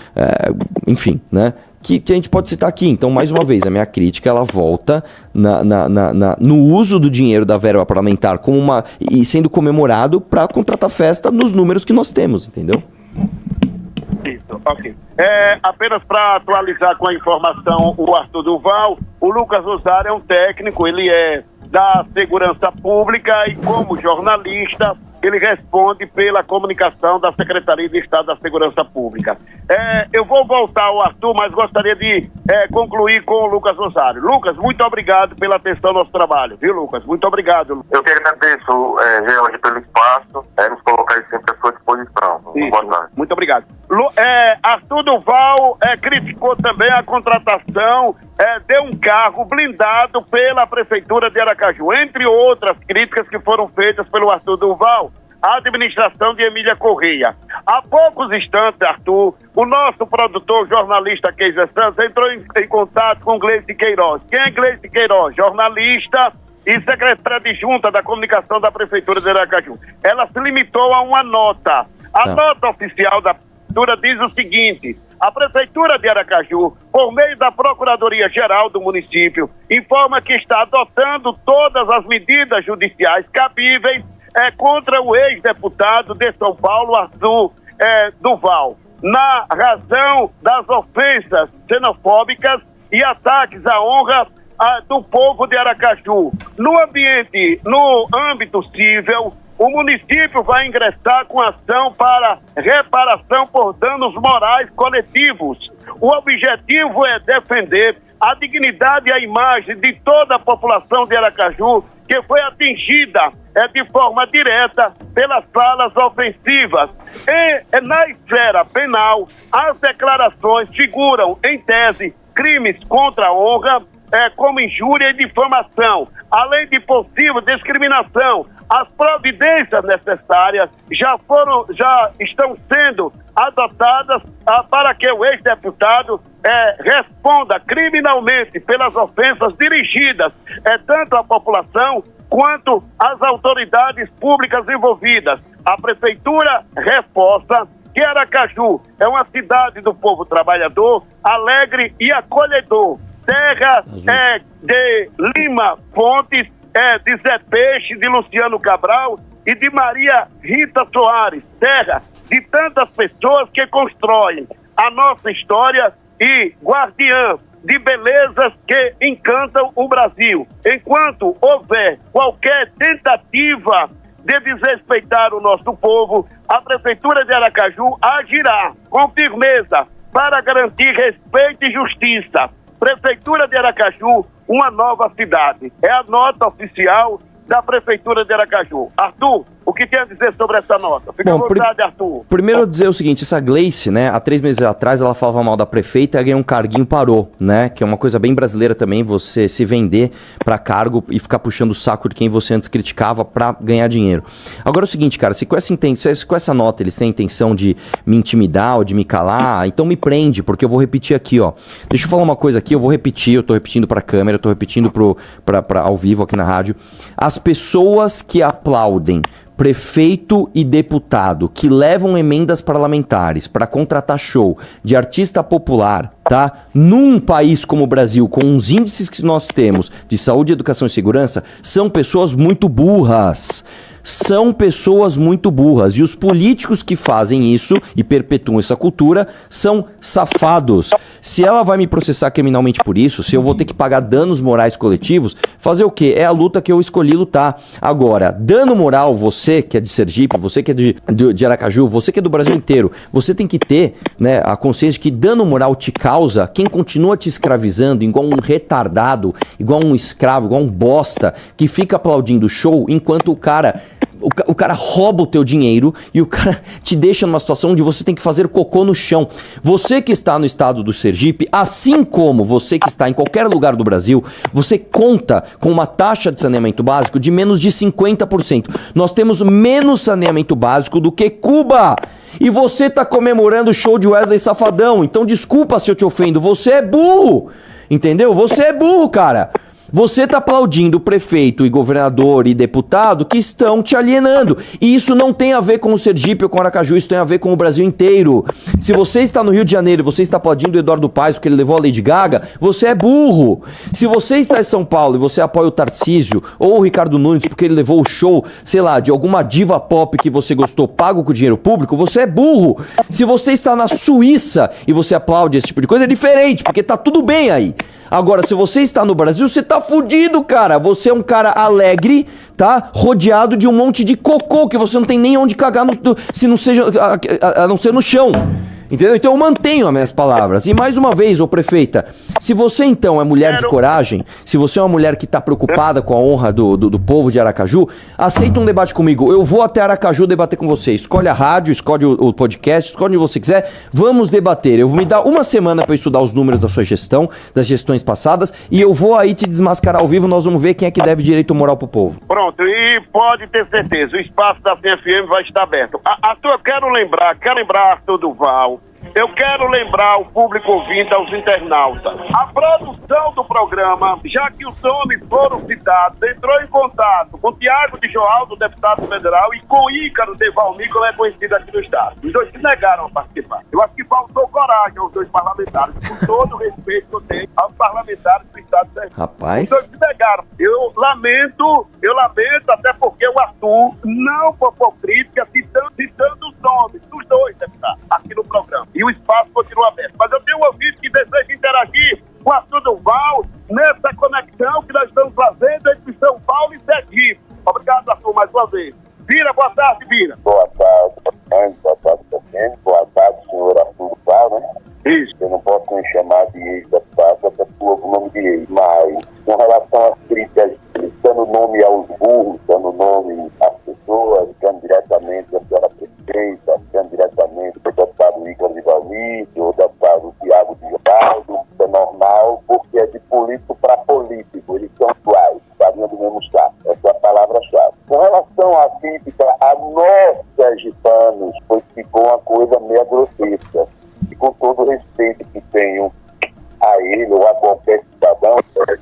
enfim, né? Que a gente pode citar aqui. Então, mais uma vez, a minha crítica ela volta no uso do dinheiro da verba parlamentar como e sendo comemorado para contratar festa nos números que nós temos, entendeu? Isso, ok. Apenas para atualizar com a informação o Arthur Duval, o Lucas Rosário é um técnico, ele é da segurança pública e como jornalista ele responde pela comunicação da Secretaria de Estado da Segurança Pública. Eu vou voltar ao Arthur, mas gostaria de concluir com o Lucas Rosário. Lucas, muito obrigado pela atenção ao nosso trabalho, viu, Lucas? Muito obrigado. Eu que agradeço, George, pelo espaço, nos colocar sempre à sua disposição. Boa tarde. Muito obrigado. Arthur Duval criticou também a contratação de um carro blindado pela Prefeitura de Aracaju, entre outras críticas que foram feitas pelo Arthur Duval à administração de Emília Correia. Há poucos instantes, Arthur, o nosso produtor, jornalista Keiser Santos, entrou em contato com Gleice Queiroz. Quem é Gleice Queiroz? Jornalista e secretária adjunta da comunicação da Prefeitura de Aracaju. Ela se limitou a uma nota. A nota oficial da Prefeitura diz o seguinte: a Prefeitura de Aracaju, por meio da Procuradoria-Geral do município, informa que está adotando todas as medidas judiciais cabíveis contra o ex-deputado de São Paulo, Arthur Duval, na razão das ofensas xenofóbicas e ataques à honra do povo de Aracaju. No âmbito civil, o município vai ingressar com ação para reparação por danos morais coletivos. O objetivo é defender a dignidade e a imagem de toda a população de Aracaju que foi atingida de forma direta pelas falas ofensivas. E na esfera penal, as declarações figuram, em tese, crimes contra a honra, como injúria e difamação, além de possível discriminação. As providências necessárias já estão sendo adotadas para que o ex-deputado responda criminalmente pelas ofensas dirigidas tanto à população quanto às autoridades públicas envolvidas. A Prefeitura reforça que Aracaju é uma cidade do povo trabalhador, alegre e acolhedor. Terra de Lima Fontes, de Zé Peixe, de Luciano Cabral e de Maria Rita Soares. Terra de tantas pessoas que constroem a nossa história e guardiã de belezas que encantam o Brasil. Enquanto houver qualquer tentativa de desrespeitar o nosso povo, a Prefeitura de Aracaju agirá com firmeza para garantir respeito e justiça. Prefeitura de Aracaju, uma nova cidade. É a nota oficial da Prefeitura de Aracaju. Arthur, o que tem a dizer sobre essa nota? Fica à vontade, Arthur. Primeiro dizer o seguinte, essa Gleice, né, há 3 meses atrás ela falava mal da prefeita e ganhou um carguinho, parou, né, que é uma coisa bem brasileira também, você se vender pra cargo e ficar puxando o saco de quem você antes criticava pra ganhar dinheiro. Agora é o seguinte, cara, se com essa nota eles têm a intenção de me intimidar ou de me calar, então me prende, porque eu vou repetir aqui, ó. Deixa eu falar uma coisa aqui, eu vou repetir, eu tô repetindo pra câmera, eu tô repetindo pra ao vivo aqui na rádio. As pessoas que aplaudem prefeito e deputado que levam emendas parlamentares para contratar show de artista popular, tá? Num país como o Brasil, com os índices que nós temos de saúde, educação e segurança, são pessoas muito burras. São pessoas muito burras. E os políticos que fazem isso e perpetuam essa cultura são safados. Se ela vai me processar criminalmente por isso, se eu vou ter que pagar danos morais coletivos, fazer o quê? É a luta que eu escolhi lutar. Agora, dano moral, você que é de Sergipe, você que é de Aracaju, você que é do Brasil inteiro, você tem que ter, né, a consciência de que dano moral te causa quem continua te escravizando igual um retardado, igual um escravo, igual um bosta, que fica aplaudindo o show enquanto o cara rouba o teu dinheiro e o cara te deixa numa situação onde você tem que fazer cocô no chão. Você que está no estado do Sergipe, assim como você que está em qualquer lugar do Brasil, você conta com uma taxa de saneamento básico de menos de 50%. Nós temos menos saneamento básico do que Cuba. E você tá comemorando o show de Wesley Safadão. Então desculpa se eu te ofendo, você é burro. Entendeu? Você é burro, cara. Você está aplaudindo o prefeito e governador e deputado que estão te alienando. E isso não tem a ver com o Sergipe ou com o Aracaju, isso tem a ver com o Brasil inteiro. Se você está no Rio de Janeiro e você está aplaudindo o Eduardo Paes porque ele levou a Lady Gaga, você é burro. Se você está em São Paulo e você apoia o Tarcísio ou o Ricardo Nunes porque ele levou o show, sei lá, de alguma diva pop que você gostou, pago com dinheiro público, você é burro. Se você está na Suíça e você aplaude esse tipo de coisa, é diferente, porque tá tudo bem aí. Agora, se você está no Brasil, você tá fudido, cara. Você é um cara alegre, tá? Rodeado de um monte de cocô que você não tem nem onde cagar se não seja a não ser no chão. Entendeu? Então eu mantenho as minhas palavras. E mais uma vez, ô prefeita, se você então é mulher de coragem, se você é uma mulher que tá preocupada com a honra do povo de Aracaju, aceita um debate comigo. Eu vou até Aracaju debater com você. Escolhe a rádio, escolhe o podcast, escolhe onde você quiser. Vamos debater. Eu vou me dar uma semana para estudar os números da sua gestão, das gestões passadas, e eu vou aí te desmascarar ao vivo. Nós vamos ver quem é que deve direito moral pro povo. Pronto, e pode ter certeza, o espaço da CFM vai estar aberto. Arthur, quero lembrar, Arthur Duval, eu quero lembrar ao público ouvinte, aos internautas, a produção do programa, já que os nomes foram citados, entrou em contato com Tiago de Joaldo, deputado federal, e com Ícaro de Valmir, como é conhecido aqui no estado. Os dois se negaram a participar. Eu acho que faltou coragem aos dois parlamentares, com todo o respeito que eu tenho aos parlamentares do estado de Sergipe. Rapaz. Os dois se negaram. Eu lamento, até porque o Arthur não foi crítica, citando os nomes dos dois deputados aqui no programa. E o espaço continua aberto. Mas eu tenho um ouvinte que deseja interagir com o Arthur Duval nessa conexão que nós estamos fazendo entre São Paulo e Sergipe. Obrigado, Arthur, mais uma vez. Vira, boa tarde, Vira. Boa tarde, boa tarde, presidente. Boa tarde, senhor Arthur Duval, né? Isso. Eu não posso me chamar de ex-deputado, até por o nome de ex, mas com relação às críticas, dando nome aos burros, dando nome às pessoas, dando diretamente a senhora prefeita, dando diretamente o deputado Ícaro de Valmir, o deputado Tiago de Joaldo, isso é normal, porque é de político para político, eles são iguais, farinha do mesmo saco, essa é a palavra-chave. Com relação à crítica a nós sergipanos, pois ficou uma coisa meio grotesca, e com todo o respeito que tenho a ele ou a qualquer cidadão,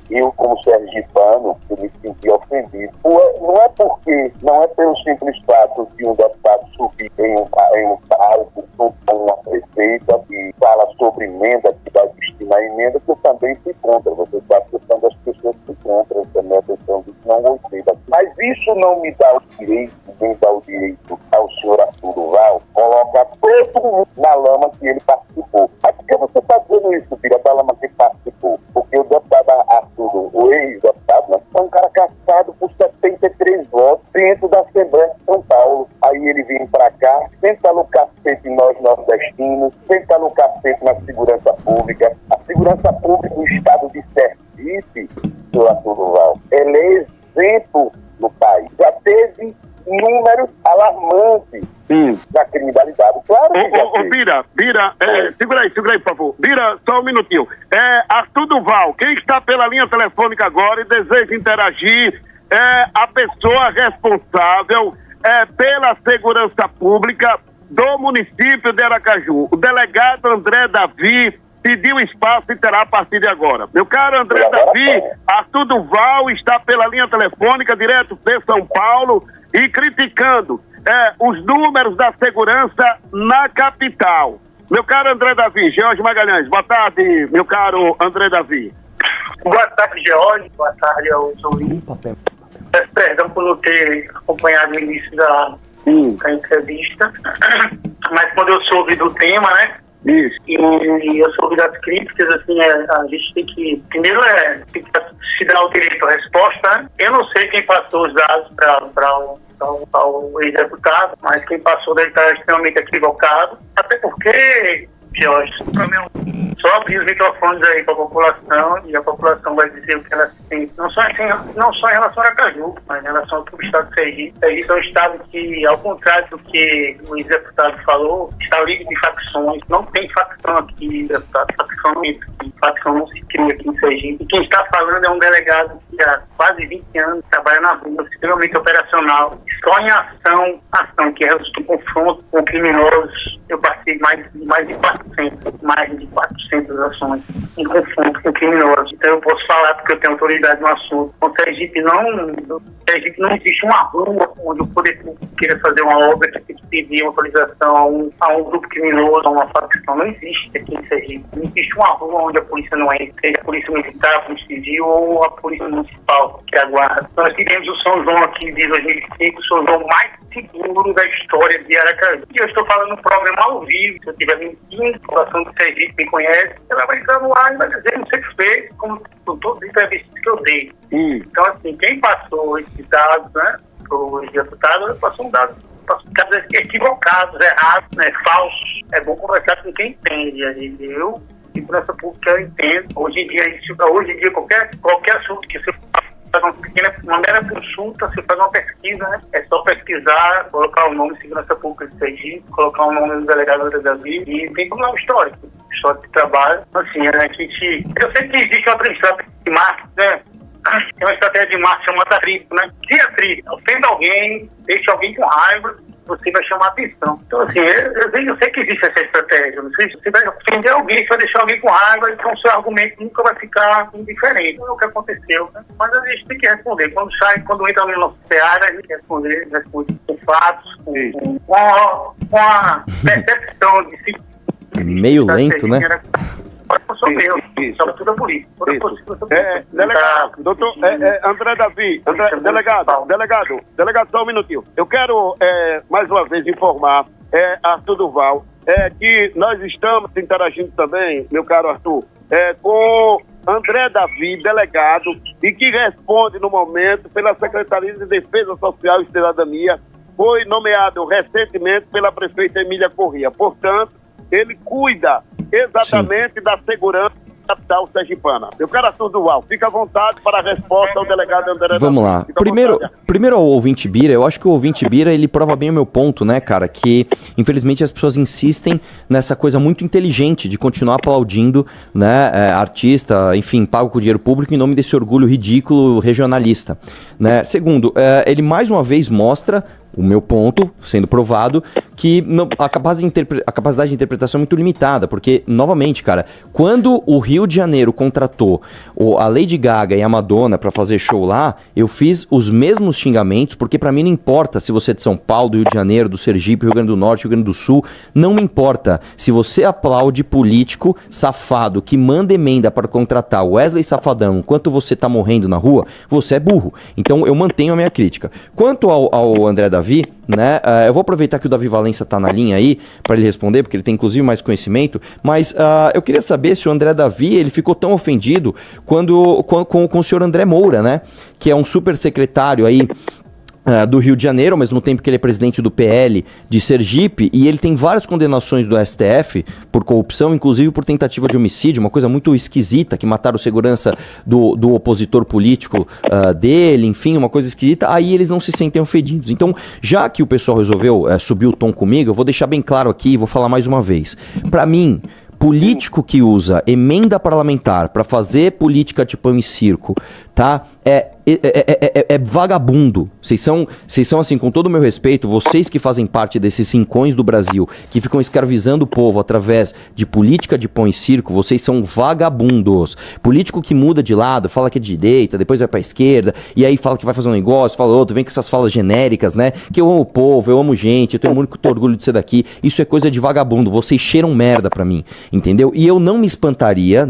eu como sergipano, eu me senti ofendido. Não é pelo simples fato de um deputado subir em um palco com uma prefeita que fala sobre emenda, que vai destinar a emenda, que eu também fui contra. Você sabe que eu sou das pessoas que contra essa minha atenção disso, não gostei daqui. Mas isso não me dá o direito, nem dá o direito ao senhor Arthur Duval colocar todo mundo na lama que ele participou. Mas por que você está dizendo isso, filha, da lama que participou? Porque o deputado Arthur, o ex-deputado, né, é um cara caçado por 73 votos dentro da Assembleia de São Paulo. Aí ele vem pra cá, tenta no cacete em nós nordestinos, tenta no cacete na segurança pública. A segurança pública do estado de Sergipe, senhor Arthur Duval, ele é exemplo no país. Já teve números alarmantes da criminalidade. Claro que já teve. Vira, segura aí, por favor. Vira, só um minutinho. Arthur Duval, quem está pela linha telefônica agora e deseja interagir é a pessoa responsável pela segurança pública do município de Aracaju. O delegado André Davi pediu espaço e terá a partir de agora. Meu caro André Davi, Arthur Duval está pela linha telefônica direto de São Paulo e criticando os números da segurança na capital. Meu caro André Davi, George Magalhães, boa tarde, meu caro André Davi. Boa tarde, George, boa tarde ao ouvintes. Peço perdão por não ter acompanhado o início da entrevista, mas quando eu soube do tema, né? Isso. E eu soube das críticas, assim, a gente tem que, primeiro tem que se dar o direito à resposta, né? Eu não sei quem passou os dados para o ex-deputado, mas quem passou deve estar extremamente equivocado, até porque, Jorge, só abrir os microfones aí para a população e a população vai dizer o que ela sente, não só em relação a Aracaju, mas em relação ao estado de Sergipe. Sergipe é um estado que, ao contrário do que o ex-deputado falou, está livre de facções, não tem facção aqui, deputado, facção não se cria aqui em Sergipe. E quem está falando é um delegado que há quase 20 anos trabalha na rua, extremamente operacional, só em ação que resulta em confronto com criminosos. Eu passei mais de 400 ações em confronto com criminosos. Então eu posso falar porque eu tenho autoridade no assunto. Com Sergipe não existe uma rua onde o poder público queira fazer uma obra que tem que pedir autorização a um grupo criminoso, a uma facção. Não existe aqui em Sergipe. Não existe uma rua onde a polícia não entra, seja a polícia militar, a polícia civil ou a polícia municipal que aguarda. Nós tivemos o São João aqui de 2005, o São João mais seguro da história de Aracaju. E eu estou falando um programa ao vivo. Se eu tiver mentindo, a população do Sergipe me conhece, ela vai entrar no ar e vai dizer, não sei o que fez, como todas as entrevistas que eu dei. Então, assim, quem passou esses dados, né, o deputado, passou dados equivocados, errados, né, falsos. É bom conversar com quem entende. Eu, segurança pública, eu entendo. Hoje em dia qualquer assunto que você faz uma mera consulta, você faz uma pesquisa, né? É só pesquisar, colocar o nome de segurança pública de Sergipe, colocar o nome do delegado André Davi e tem como lá o histórico de trabalho. Assim, eu sei que existe outra estratégia de marketing, né? Tem uma estratégia de marketing chamada atrito, né? Que atrito? Ofenda alguém, deixa alguém com raiva, você vai chamar atenção. Então, assim, eu sei que existe essa estratégia. Não sei se você vai ofender alguém, você vai deixar alguém com raiva, então o seu argumento nunca vai ficar indiferente. Não é o que aconteceu, né? Mas a gente tem que responder. Quando entra no nosso seara, a gente responde com fatos, com a percepção de si. Meio lento, né? Delegado, doutor André Davi, delegado, só um minutinho. Eu quero mais uma vez informar Arthur Duval que nós estamos interagindo também, meu caro Arthur, com André Davi, delegado, e que responde no momento pela Secretaria de Defesa Social e Cidadania, foi nomeado recentemente pela prefeita Emília Corrêa. Portanto, ele cuida exatamente da segurança da capital sergipana. Eu quero Arthur Duval, fica à vontade para a resposta ao delegado André Davi. Vamos lá. Primeiro ao ouvinte Bira, eu acho que o ouvinte Bira, ele prova bem o meu ponto, né, cara, que infelizmente as pessoas insistem nessa coisa muito inteligente de continuar aplaudindo, né, artista, enfim, pago com dinheiro público em nome desse orgulho ridículo regionalista, né. Segundo, ele mais uma vez mostra o meu ponto, sendo provado, que a capacidade de interpretação é muito limitada, porque, novamente, cara, quando o Rio de Janeiro contratou a Lady Gaga e a Madonna pra fazer show lá, eu fiz os mesmos xingamentos, porque pra mim não importa se você é de São Paulo, do Rio de Janeiro, do Sergipe, Rio Grande do Norte, Rio Grande do Sul, não me importa. Se você aplaude político safado que manda emenda para contratar Wesley Safadão enquanto você tá morrendo na rua, você é burro. Então eu mantenho a minha crítica. Quanto ao André Davi, né? Eu vou aproveitar que o Davi Valença tá na linha aí para ele responder, porque ele tem inclusive mais conhecimento, mas eu queria saber se o André Davi ele ficou tão ofendido com o senhor André Moura, né? Que é um super secretário aí do Rio de Janeiro, ao mesmo tempo que ele é presidente do PL de Sergipe, e ele tem várias condenações do STF por corrupção, inclusive por tentativa de homicídio, uma coisa muito esquisita, que mataram segurança do opositor político dele, enfim, uma coisa esquisita, aí eles não se sentem ofendidos. Então, já que o pessoal resolveu subir o tom comigo, eu vou deixar bem claro aqui e vou falar mais uma vez. Para mim, político que usa emenda parlamentar para fazer política de pão e circo, tá? É vagabundo. Vocês são assim, com todo o meu respeito, vocês que fazem parte desses rincões do Brasil, que ficam escravizando o povo através de política de pão e circo, vocês são vagabundos. Político que muda de lado, fala que é de direita, depois vai pra esquerda, e aí fala que vai fazer um negócio, fala outro, vem com essas falas genéricas, né? Que eu amo o povo, eu amo gente, eu tenho muito orgulho de ser daqui. Isso é coisa de vagabundo, vocês cheiram merda pra mim, entendeu? E eu não me espantaria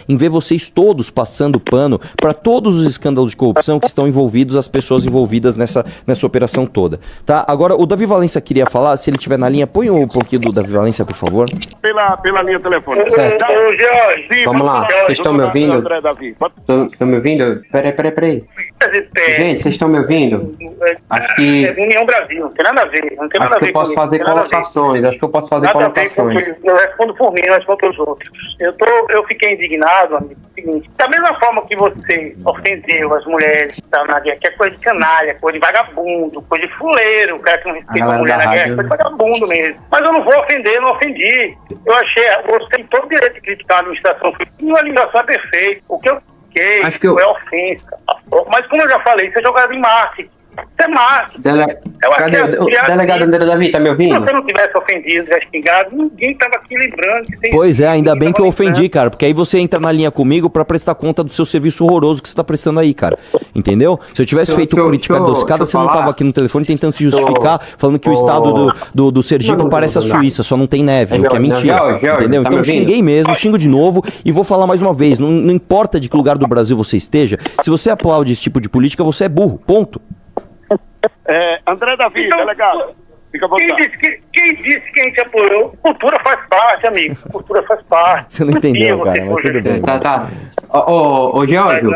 em ver vocês todos passando pano pra todos os escândalos de corrupção que estão envolvidos, as pessoas envolvidas nessa operação toda, tá? Agora, o Davi Valença queria falar, se ele estiver na linha, põe um pouquinho do Davi Valença, por favor. Pela linha telefônica. Vamos lá, vocês estão me ouvindo? Estão me ouvindo? Peraí. Gente, vocês estão me ouvindo? Acho que... É União Brasil, não tem nada a ver. Não tem nada a ver. Acho que eu posso fazer colocações. Eu respondo por mim, eu respondo pelos outros. Eu fiquei indignado, amigo, seguinte, da mesma forma que você ofendeu as mulheres, tá, na guerra, que é coisa de canalha, coisa de vagabundo, coisa de fuleiro, o cara que não respeita a mulher na guerra, coisa de vagabundo mesmo. Mas eu não vou ofender, não ofendi. Eu achei, você tem todo o direito de criticar a administração, a administração é perfeita. O que eu critiquei é ofensa. Mas como eu já falei, isso é jogado em marketing. Isso é marketing. Cadê o delegado André Davi, tá me ouvindo? Se você não tivesse ofendido, tivesse xingado, ninguém tava aqui lembrando. Pois é, ainda bem que eu ofendi, cara, porque aí você entra na linha comigo pra prestar conta do seu serviço horroroso que você tá prestando aí, cara. Entendeu? Se eu tivesse feito crítica adocicada, você não tava aqui no telefone tentando se justificar, falando que o estado do Sergipe parece a Suíça, só não tem neve, o que é mentira. Entendeu? Então eu xinguei mesmo, xingo de novo e vou falar mais uma vez. Não importa de que lugar do Brasil você esteja, se você aplaude esse tipo de política, você é burro. Ponto. André Davi, então, delegado, fica à vontade. Quem disse que a gente apoiou? Cultura faz parte, amigo. Cultura faz parte. Você não entendeu, cara, mas tudo bem. Tá. Ô, George,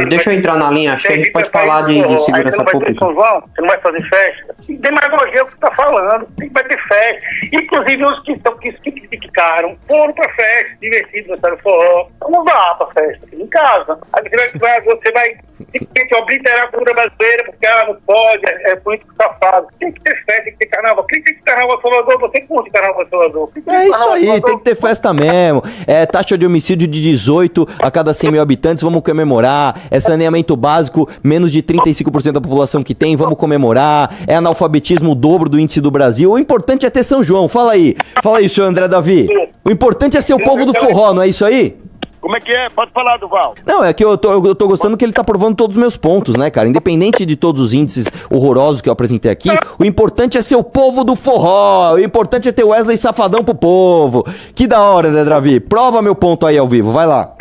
deixa eu entrar na linha. Acho que a gente pode falar de segurança pública. Você não vai fazer festa? Demagogia que você está falando. Vai ter festa. Inclusive, os que criticaram foram pra festa, divertidos, dançaram forró. Vamos lá pra festa, aqui em casa. Aí você vai simplesmente obliterar a cultura brasileira, porque não pode, é político safado. Tem que ter festa, tem que ter carnaval. Quem tem que ter carnaval em Salvador? Você curte carnaval em Salvador? É isso aí, tem que ter festa mesmo. Taxa de homicídio de 18 a cada 100 mil habitantes, vamos comemorar. É saneamento básico, menos de 35% da população que tem, vamos comemorar. É analfabetismo, o dobro do índice do Brasil. O importante é ter São João. Fala aí, senhor André Davi. O importante é ser o povo do forró, não é isso aí? Como é que é? Pode falar, Duval. Não, é que eu tô gostando que ele tá provando todos os meus pontos, né, cara? Independente de todos os índices horrorosos que eu apresentei aqui, o importante é ser o povo do forró. O importante é ter Wesley Safadão pro povo. Que da hora, né, Davi? Prova meu ponto aí ao vivo, vai lá.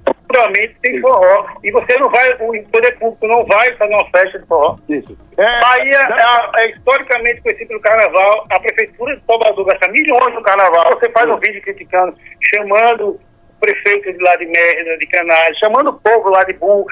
Naturalmente tem forró. E você não vai, o poder público não vai fazer uma festa de forró. Isso. Bahia é historicamente conhecido pelo carnaval. A prefeitura de Salvador gasta milhões no carnaval. Você faz um vídeo criticando, chamando prefeito de lá de merda, de canalha, chamando o povo lá de burro.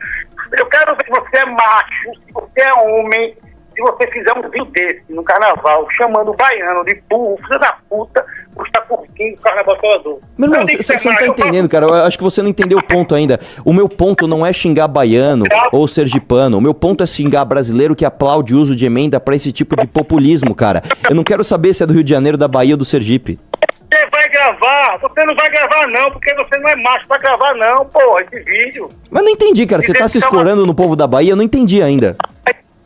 Eu quero ver se você é macho, se você é homem, se você fizer um vídeo desse no carnaval, chamando o baiano de burro, filho da puta, por estar curtindo o carnaval Salvador. Meu irmão, você não tá entendendo, cara. Eu acho que você não entendeu o ponto ainda. O meu ponto não é xingar baiano ou sergipano. O meu ponto é xingar brasileiro que aplaude o uso de emenda pra esse tipo de populismo, cara. Eu não quero saber se é do Rio de Janeiro, da Bahia ou do Sergipe. Você vai gravar, você não vai gravar não, porque você não é macho pra gravar não, porra, esse vídeo. Mas não entendi, cara, você tá se escorando no povo da Bahia, eu não entendi ainda.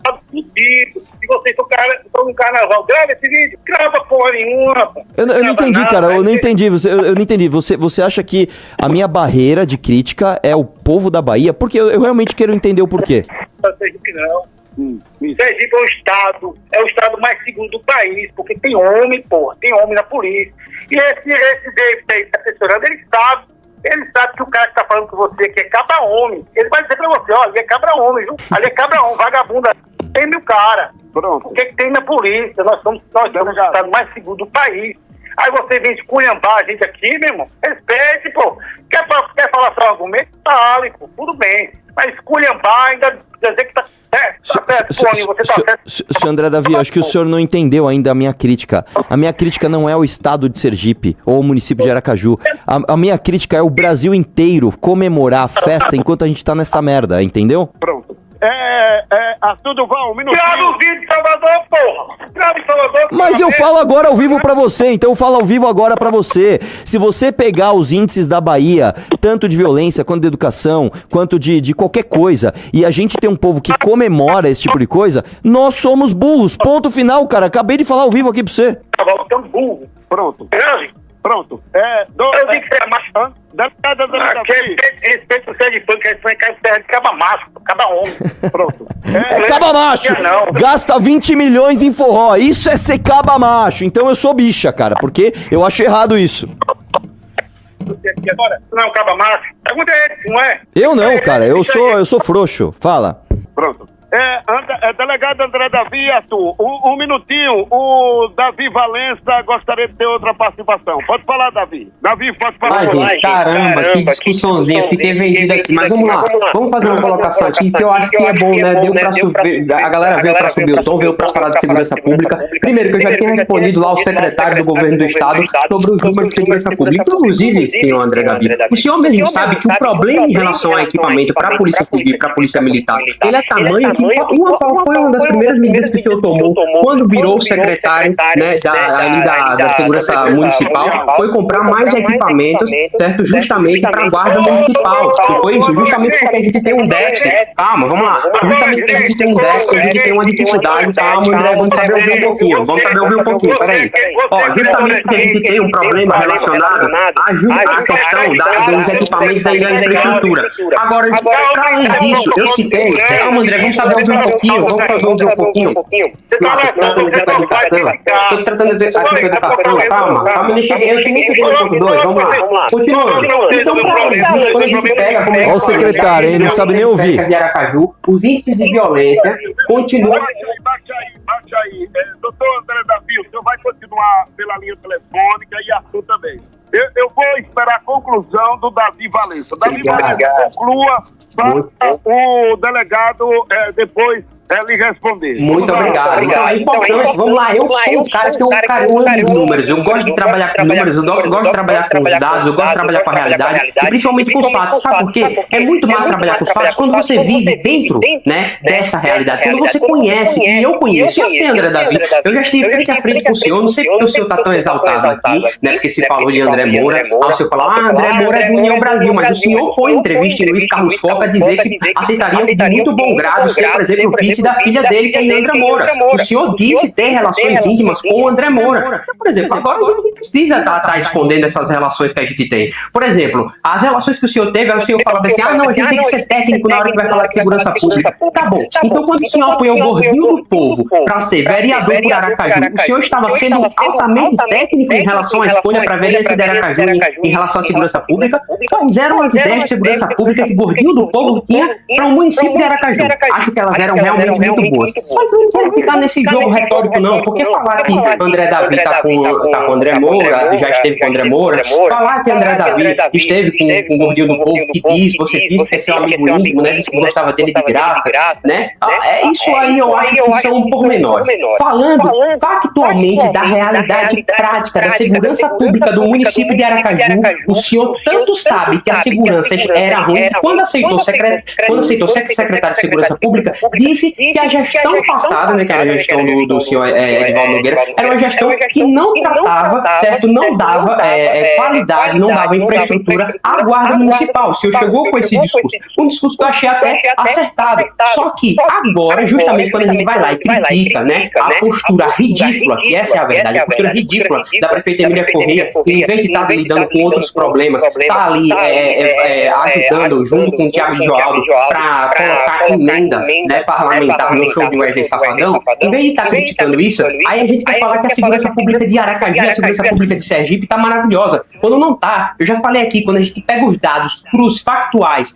Se vocês estão no carnaval, grava esse vídeo, grava porra nenhuma. Pô. Eu não entendi, cara, eu não entendi, eu não entendi, você acha que a minha barreira de crítica é o povo da Bahia? Porque eu realmente quero entender o porquê. Não. Sergipe é o estado mais seguro do país, porque tem homem, porra, tem homem na polícia. E esse David aí que tá assessorando, ele sabe que o cara que tá falando com você que é cabra-homem, ele vai dizer pra você, ó, ali é cabra-homem, viu? Ali é cabra-homem, vagabunda, tem mil cara. Pronto. O que tem na polícia? Nós somos o estado mais seguro do país. Aí você vem esculhambar a gente aqui, meu irmão, respeite, pô. Quer falar seu argumento? Fale, pô, tudo bem. Mas esculhambar ainda dizer que tá certo, Senhor André Davi, acho que o senhor não entendeu ainda a minha crítica. A minha crítica não é o estado de Sergipe ou o município de Aracaju. A minha crítica é o Brasil inteiro comemorar a festa enquanto a gente tá nessa merda, entendeu? Pronto. Arthur Duval, um minutinho. Grava o vídeo de Salvador, porra! Grava em Salvador. Mas eu falo agora ao vivo pra você, então eu falo ao vivo agora pra você. Se você pegar os índices da Bahia, tanto de violência, quanto de educação, quanto de qualquer coisa, e a gente tem um povo que comemora esse tipo de coisa, nós somos burros. Ponto final, cara. Acabei de falar ao vivo aqui pra você. Tão burro. Pronto. Pronto. Eu digo que você é macho. Respeito o Sergipe, que é terra de caba macho, caba homem. Pronto. É caba macho. Gasta 20 milhões em forró. Isso é ser caba macho. Então eu sou bicha, cara, porque eu acho errado isso. E agora, não é um caba macho? Pergunta ele, não é? Eu não, cara. Eu sou frouxo. Fala. Pronto. Delegado André Davi, Arthur, um minutinho, o Davi Valença gostaria de ter outra participação. Pode falar, Davi. Davi, pode falar. Gente, caramba, que discussãozinha, fiquei vendido aqui, mas vamos lá. Vamos fazer uma colocação aqui, que eu acho que é bom, né? Deu pra subir, a galera veio pra subir o tom, veio pra falar de segurança pública. Primeiro, que eu já tinha respondido lá ao secretário do governo do estado sobre os números de segurança pública. Inclusive, senhor André Davi, o senhor mesmo sabe que o problema em relação a equipamento pra polícia civil e pra polícia militar, ele é tamanho que qual foi uma das primeiras medidas que o senhor tomou quando virou secretário, né, da segurança municipal, foi comprar mais equipamentos, certo, justamente para a guarda municipal. Não foi isso? Justamente porque a gente tem um déficit. Calma, vamos lá. Justamente porque a gente tem um déficit, a gente tem uma dificuldade. Calma, André, vamos saber ouvir um pouquinho. Peraí. Ó, justamente porque a gente tem um problema relacionado à questão dos equipamentos e da infraestrutura. Agora, para além disso, eu citei. Calma, André, vamos saber ouvir um pouquinho. Vamos fazer um pouquinho. Estou tratando de educação. Calma, eu cheguei no ponto 2. Vamos lá. Continuando. Então, quando a gente pega... Olha o secretário, hein? Não sabe nem ouvir. De Aracaju, os índices de violência continuam... Bate aí. Doutor André Davi, o senhor vai continuar pela linha telefônica e Arthur também. Eu vou esperar a conclusão do Davi Valença. Davi Valença, conclua para o delegado depois lhe responder. Muito obrigado. Então é importante, vamos lá, eu sou um cara que eu amo números, eu gosto de trabalhar com números, eu gosto de trabalhar com os dados, eu gosto de trabalhar com a realidade, e principalmente com os fatos, sabe por quê? É muito mais trabalhar com os fatos quando você vive dentro, né, dessa realidade, quando você conhece, e eu conheço, eu sei, André Davi, eu já estive frente a frente com o senhor, não sei porque o senhor está tão exaltado aqui, né, porque se falou de André Moura, aí o senhor falou, André Moura é do União Brasil, mas o senhor foi em entrevista em Luiz Carlos Foca dizer que aceitaria de muito bom grado ser, por exemplo, o vice da filha dele, que é André Moura. O senhor disse ter relações íntimas com o André Moura. Por exemplo, agora a gente precisa estar escondendo essas relações que a gente tem. Por exemplo, as relações que o senhor teve, aí o senhor falava assim, não, a gente tem que ser técnico na hora que vai falar de segurança pública. Tá bom. Então, quando o senhor apoiou o Gordinho do Povo para ser vereador por Aracaju, o senhor estava sendo altamente técnico em relação à escolha para a vereança de Aracaju em relação à segurança pública? Quais eram as ideias de segurança pública que Gordinho do Povo tinha para o município de Aracaju? Acho que elas eram realmente muito boas. Mas não quero ficar nesse jogo retórico, não, porque falar que André Davi tá com André Moura, já esteve com André Moura, falar que André Davi esteve com o Gordinho do Povo, que disse, você disse que é seu amigo íntimo, né, disse que gostava dele de graça, né, isso aí eu acho que são pormenores. Falando factualmente da realidade prática da segurança pública do município de Aracaju, o senhor tanto sabe que a segurança era ruim, quando aceitou ser secretário de Segurança Pública, disse que a gestão passada, né, que era a gestão do senhor Edivaldo Nogueira, era uma gestão que não tratava, certo, não dava qualidade, não dava infraestrutura à guarda municipal. O senhor chegou com esse discurso, um discurso que eu achei até acertado. Só que agora, justamente quando a gente vai lá e critica, né, a postura ridícula, que essa é a verdade, a postura ridícula da prefeita Emília Correia, que em vez de estar lidando com outros problemas, está ali ajudando, junto com o Thiago de Joaldo, para colocar emenda, né, parlamentar no show de Wesley Safadão, em vez de estar criticando isso, aí a gente quer falar que a segurança pública de Aracaju e a segurança pública de Sergipe está maravilhosa. Quando não está, eu já falei aqui, quando a gente pega os dados crus, factuais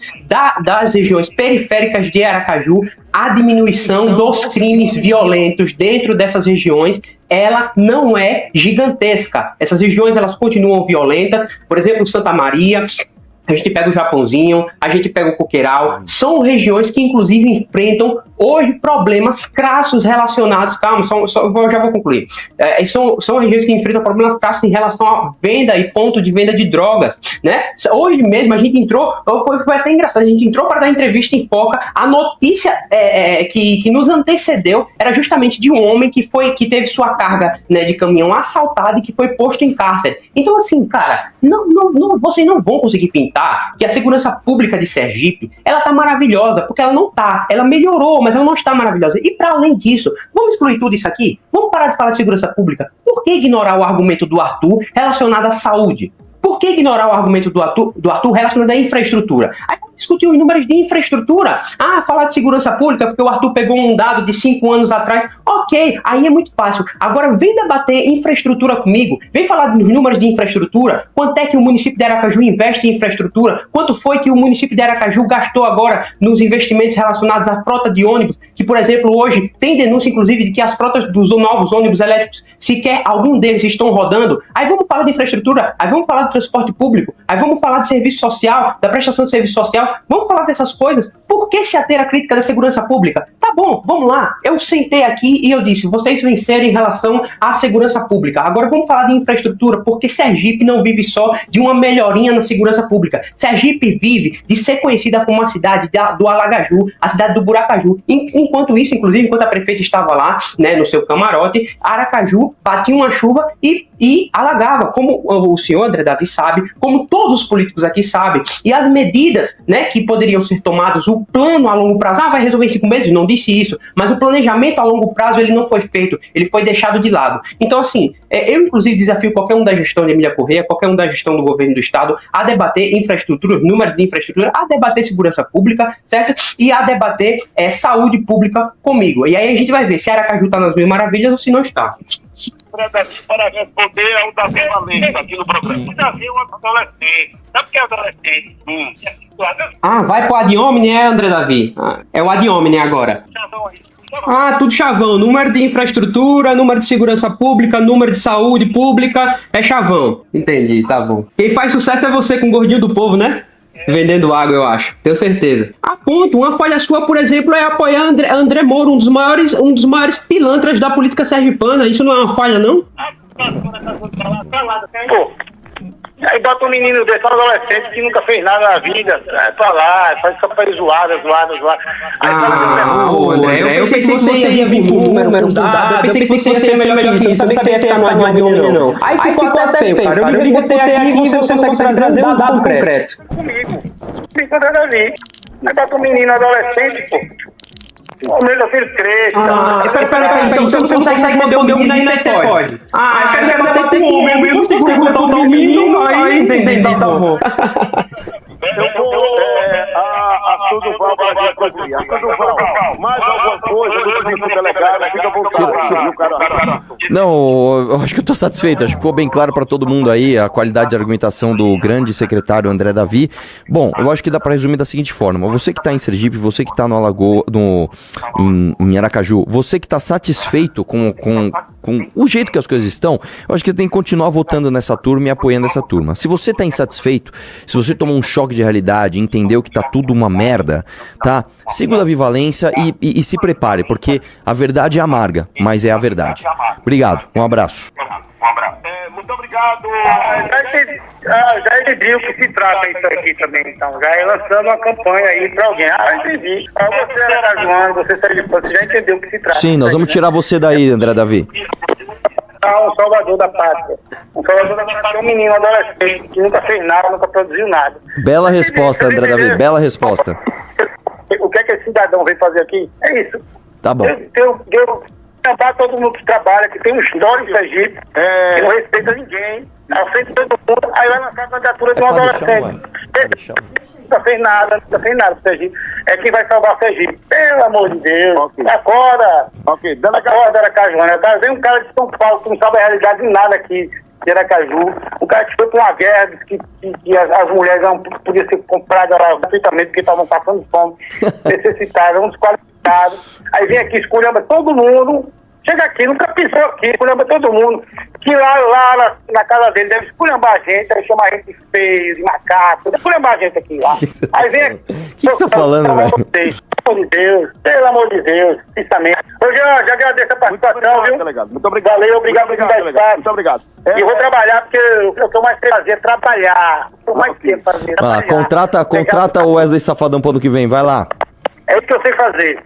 das regiões periféricas de Aracaju, a diminuição dos crimes violentos dentro dessas regiões, ela não é gigantesca. Essas regiões, elas continuam violentas. Por exemplo, Santa Maria, a gente pega o Japãozinho, a gente pega o Coqueiral, são regiões que inclusive enfrentam hoje problemas crassos relacionados, já vou concluir, são regiões que enfrentam problemas crassos em relação à venda e ponto de venda de drogas, né? Hoje mesmo a gente entrou, foi até engraçado, a gente entrou para dar entrevista em Foca, a notícia que nos antecedeu era justamente de um homem que teve sua carga, né, de caminhão assaltada e que foi posto em cárcere. Então assim, cara, vocês não vão conseguir pintar que a segurança pública de Sergipe, ela tá maravilhosa, porque ela não tá, ela melhorou, mas ela não está maravilhosa. E para além disso, vamos excluir tudo isso aqui? Vamos parar de falar de segurança pública? Por que ignorar o argumento do Arthur relacionado à saúde? Por que ignorar o argumento do Arthur relacionado à infraestrutura? Aí discutir os números de infraestrutura. Falar de segurança pública porque o Arthur pegou um dado de 5 anos atrás. Ok, aí é muito fácil. Agora vem debater infraestrutura comigo. Vem falar dos números de infraestrutura. Quanto é que o município de Aracaju investe em infraestrutura? Quanto foi que o município de Aracaju gastou agora nos investimentos relacionados à frota de ônibus? Que, por exemplo, hoje tem denúncia, inclusive, de que as frotas dos novos ônibus elétricos, sequer algum deles estão rodando. Aí vamos falar de infraestrutura. Aí vamos falar de transporte público. Aí vamos falar de serviço social, da prestação de serviço social. Vamos falar dessas coisas. Por que se ater à crítica da segurança pública? Tá bom, vamos lá. Eu sentei aqui e eu disse, vocês venceram em relação à segurança pública. Agora vamos falar de infraestrutura, porque Sergipe não vive só de uma melhorinha na segurança pública. Sergipe vive de ser conhecida como a cidade do Alagaju, a cidade do Buracaju. Enquanto isso, inclusive, enquanto a prefeita estava lá, né, no seu camarote, Aracaju batia uma chuva e alagava, como o senhor André Davi sabe, como todos os políticos aqui sabem. E as medidas, né, que poderiam ser tomadas, o plano a longo prazo, vai resolver em 5 meses, não disse isso, mas o planejamento a longo prazo, ele não foi feito, ele foi deixado de lado. Então, assim, eu inclusive desafio qualquer um da gestão de Emília Correia, qualquer um da gestão do governo do estado, a debater infraestrutura, números de infraestrutura, a debater segurança pública, certo? E a debater saúde pública comigo. E aí a gente vai ver se Aracaju está nas mil maravilhas ou se não está. Para responder ao Davi Valente aqui no programa. O Davi é um adolescente. Sabe o que é adolescente? Vai pro ad hominem, André Davi? É o ad hominem agora. Tudo chavão. Número de infraestrutura, número de segurança pública, número de saúde pública, é chavão. Entendi, tá bom. Quem faz sucesso é você com o Gordinho do Povo, né? Vendendo água, eu acho. Tenho certeza. A ponto, uma falha sua, por exemplo, é apoiar André Moro, um dos maiores pilantras da política sergipana. Isso não é uma falha, não? Pô, aí bota um menino desse, um adolescente que nunca fez nada na vida, pra lá, só faz zoada. André, eu pensei que você ia vir com número, com dado, eu pensei que você ia ser melhor que isso, eu pensei que você ia ficar no admin, não. Aí ficou até feio, cara. Eu devia ter aqui e você consegue trazer um dado concreto. Comigo nada a ver. Aí bota um menino adolescente, pô. O meu filho cresce. Peraí, então você não consegue manter o menino, aí você pode. Aí você quer bater com o homem, eu consigo botar o menino, aí entendi, tá bom. Eu vou a Tuduval para a Tuduval. Mais alguma coisa do tipo delegado, fica à vontade, viu, cara? Não, eu acho que eu tô satisfeito, acho que ficou bem claro para todo mundo aí a qualidade de argumentação do grande secretário André Davi. Bom, eu acho que dá para resumir da seguinte forma: você que tá em Sergipe, você que tá no Alagoas, em Aracaju, você que tá satisfeito com o jeito que as coisas estão, eu acho que tem que continuar votando nessa turma e apoiando essa turma. Se você tá insatisfeito, se você tomou um choque de realidade, entendeu que tá tudo uma merda, tá? Siga o Davi Valência e se prepare, porque a verdade é amarga, mas é a verdade. Obrigado, um abraço. Muito obrigado. Já entendi o que se trata isso aqui também, então. Já é lançando uma campanha aí pra alguém. Entendi. Você era Cajuano, você já entendeu o que se trata. Sim, nós vamos tirar você daí, André Davi. Um salvador da pátria. Um salvador da pátria é um menino adolescente que nunca fez nada, nunca produziu nada. Bela resposta, André Davi, bela resposta. O que é que esse cidadão veio fazer aqui? É isso. Tá bom. Chamar todo mundo que trabalha, que tem um histórico em Sergipe, que não respeita ninguém, ofende todo mundo, aí vai lançar a candidatura de um adolescente. Nunca fez nada pro Sergipe. É quem vai salvar o Sergipe. Pelo amor de Deus. Okay. Acorda. Ok, Acorda, Aracaju. Vem um cara de São Paulo que não sabe a realidade de nada aqui de Aracaju. Um cara que foi pra uma guerra, disse que as mulheres não podiam ser compradas gratuitamente porque estavam passando fome, necessitadas, desqualificados. Aí vem aqui, esculhamba todo mundo. Chega aqui, nunca pisou aqui, esculhamba todo mundo. Que lá na casa dele deve esculhambar a gente, aí chama a gente de feio, de macaco, deve esculhambar a gente aqui lá. Aí vem aqui. O que você tá falando, velho? Pelo amor de Deus, sinceramente. Eu já agradeço a participação, viu? Delegado. Muito obrigado. Valeu, obrigado por dar espaço. Muito obrigado. E eu vou trabalhar, porque eu tô mais querendo fazer, trabalhar. Tô mais querendo fazer, trabalhar. Contrata o Wesley Safadão pro ano que vem, vai lá. É isso que eu sei fazer.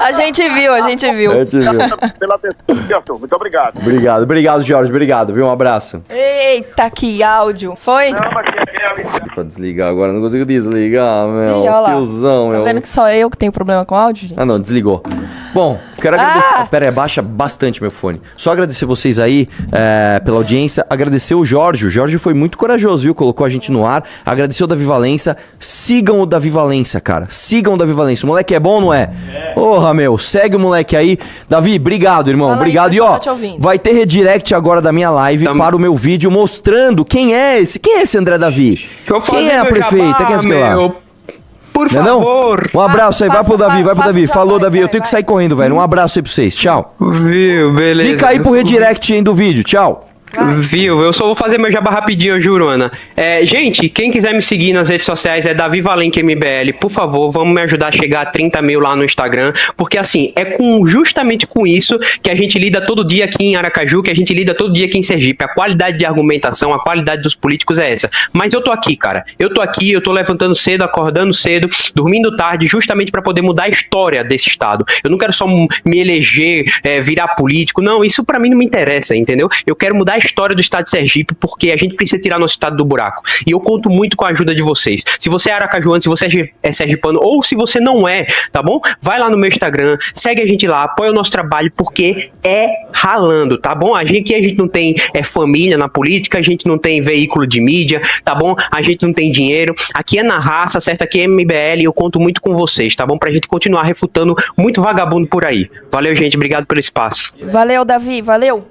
A gente viu. Pela atenção, muito obrigado. Obrigado, Jorge, obrigado, viu? Um abraço. Eita, que áudio. Foi? Pra desligar agora, não consigo desligar, meu. Tiozão, meu. Tá vendo que só eu que tenho problema com áudio, gente? Ah, não, desligou. Bom, quero agradecer. Pera aí, baixa bastante meu fone. Só agradecer vocês aí pela audiência. Agradecer o Jorge. O Jorge foi muito corajoso, viu? Colocou a gente no ar. Agradecer o Davi Valência. Sigam o Davi Valência, cara. Sigam o Davi Valência. O moleque é bom ou não é? Porra, meu. Segue o moleque aí. Davi, obrigado, irmão. Fala obrigado. Aí, e ó, vai ter redirect agora da minha live para o meu vídeo mostrando quem é esse André Davi. Quem é a prefeita? Quem é esse lá? Por favor. Um abraço aí, vai pro Davi. Falou, Davi. Eu tenho que sair correndo, velho. Um abraço aí pra vocês. Tchau. Viu, beleza. Fica aí pro redirect aí do vídeo. Tchau. Viu? Eu só vou fazer meu jabá rapidinho, juro, Ana. Gente, quem quiser me seguir nas redes sociais é Davi Valenque MBL. Por favor, vamos me ajudar a chegar a 30 mil lá no Instagram. Porque assim, justamente com isso que a gente lida todo dia aqui em Aracaju, que a gente lida todo dia aqui em Sergipe. A qualidade de argumentação, a qualidade dos políticos é essa. Mas eu tô aqui, cara. Eu tô levantando cedo, acordando cedo, dormindo tarde, justamente pra poder mudar a história desse estado. Eu não quero só me eleger, virar político. Não, isso pra mim não me interessa, entendeu? Eu quero mudar a história do estado de Sergipe, porque a gente precisa tirar nosso estado do buraco. E eu conto muito com a ajuda de vocês. Se você é aracajuano, se você é sergipano, ou se você não é, tá bom? Vai lá no meu Instagram, segue a gente lá, apoia o nosso trabalho, porque é ralando, tá bom? A gente não tem família na política, a gente não tem veículo de mídia, tá bom? A gente não tem dinheiro. Aqui é na raça, certo? Aqui é MBL, eu conto muito com vocês, tá bom? Pra gente continuar refutando muito vagabundo por aí. Valeu, gente. Obrigado pelo espaço. Valeu, Davi. Valeu.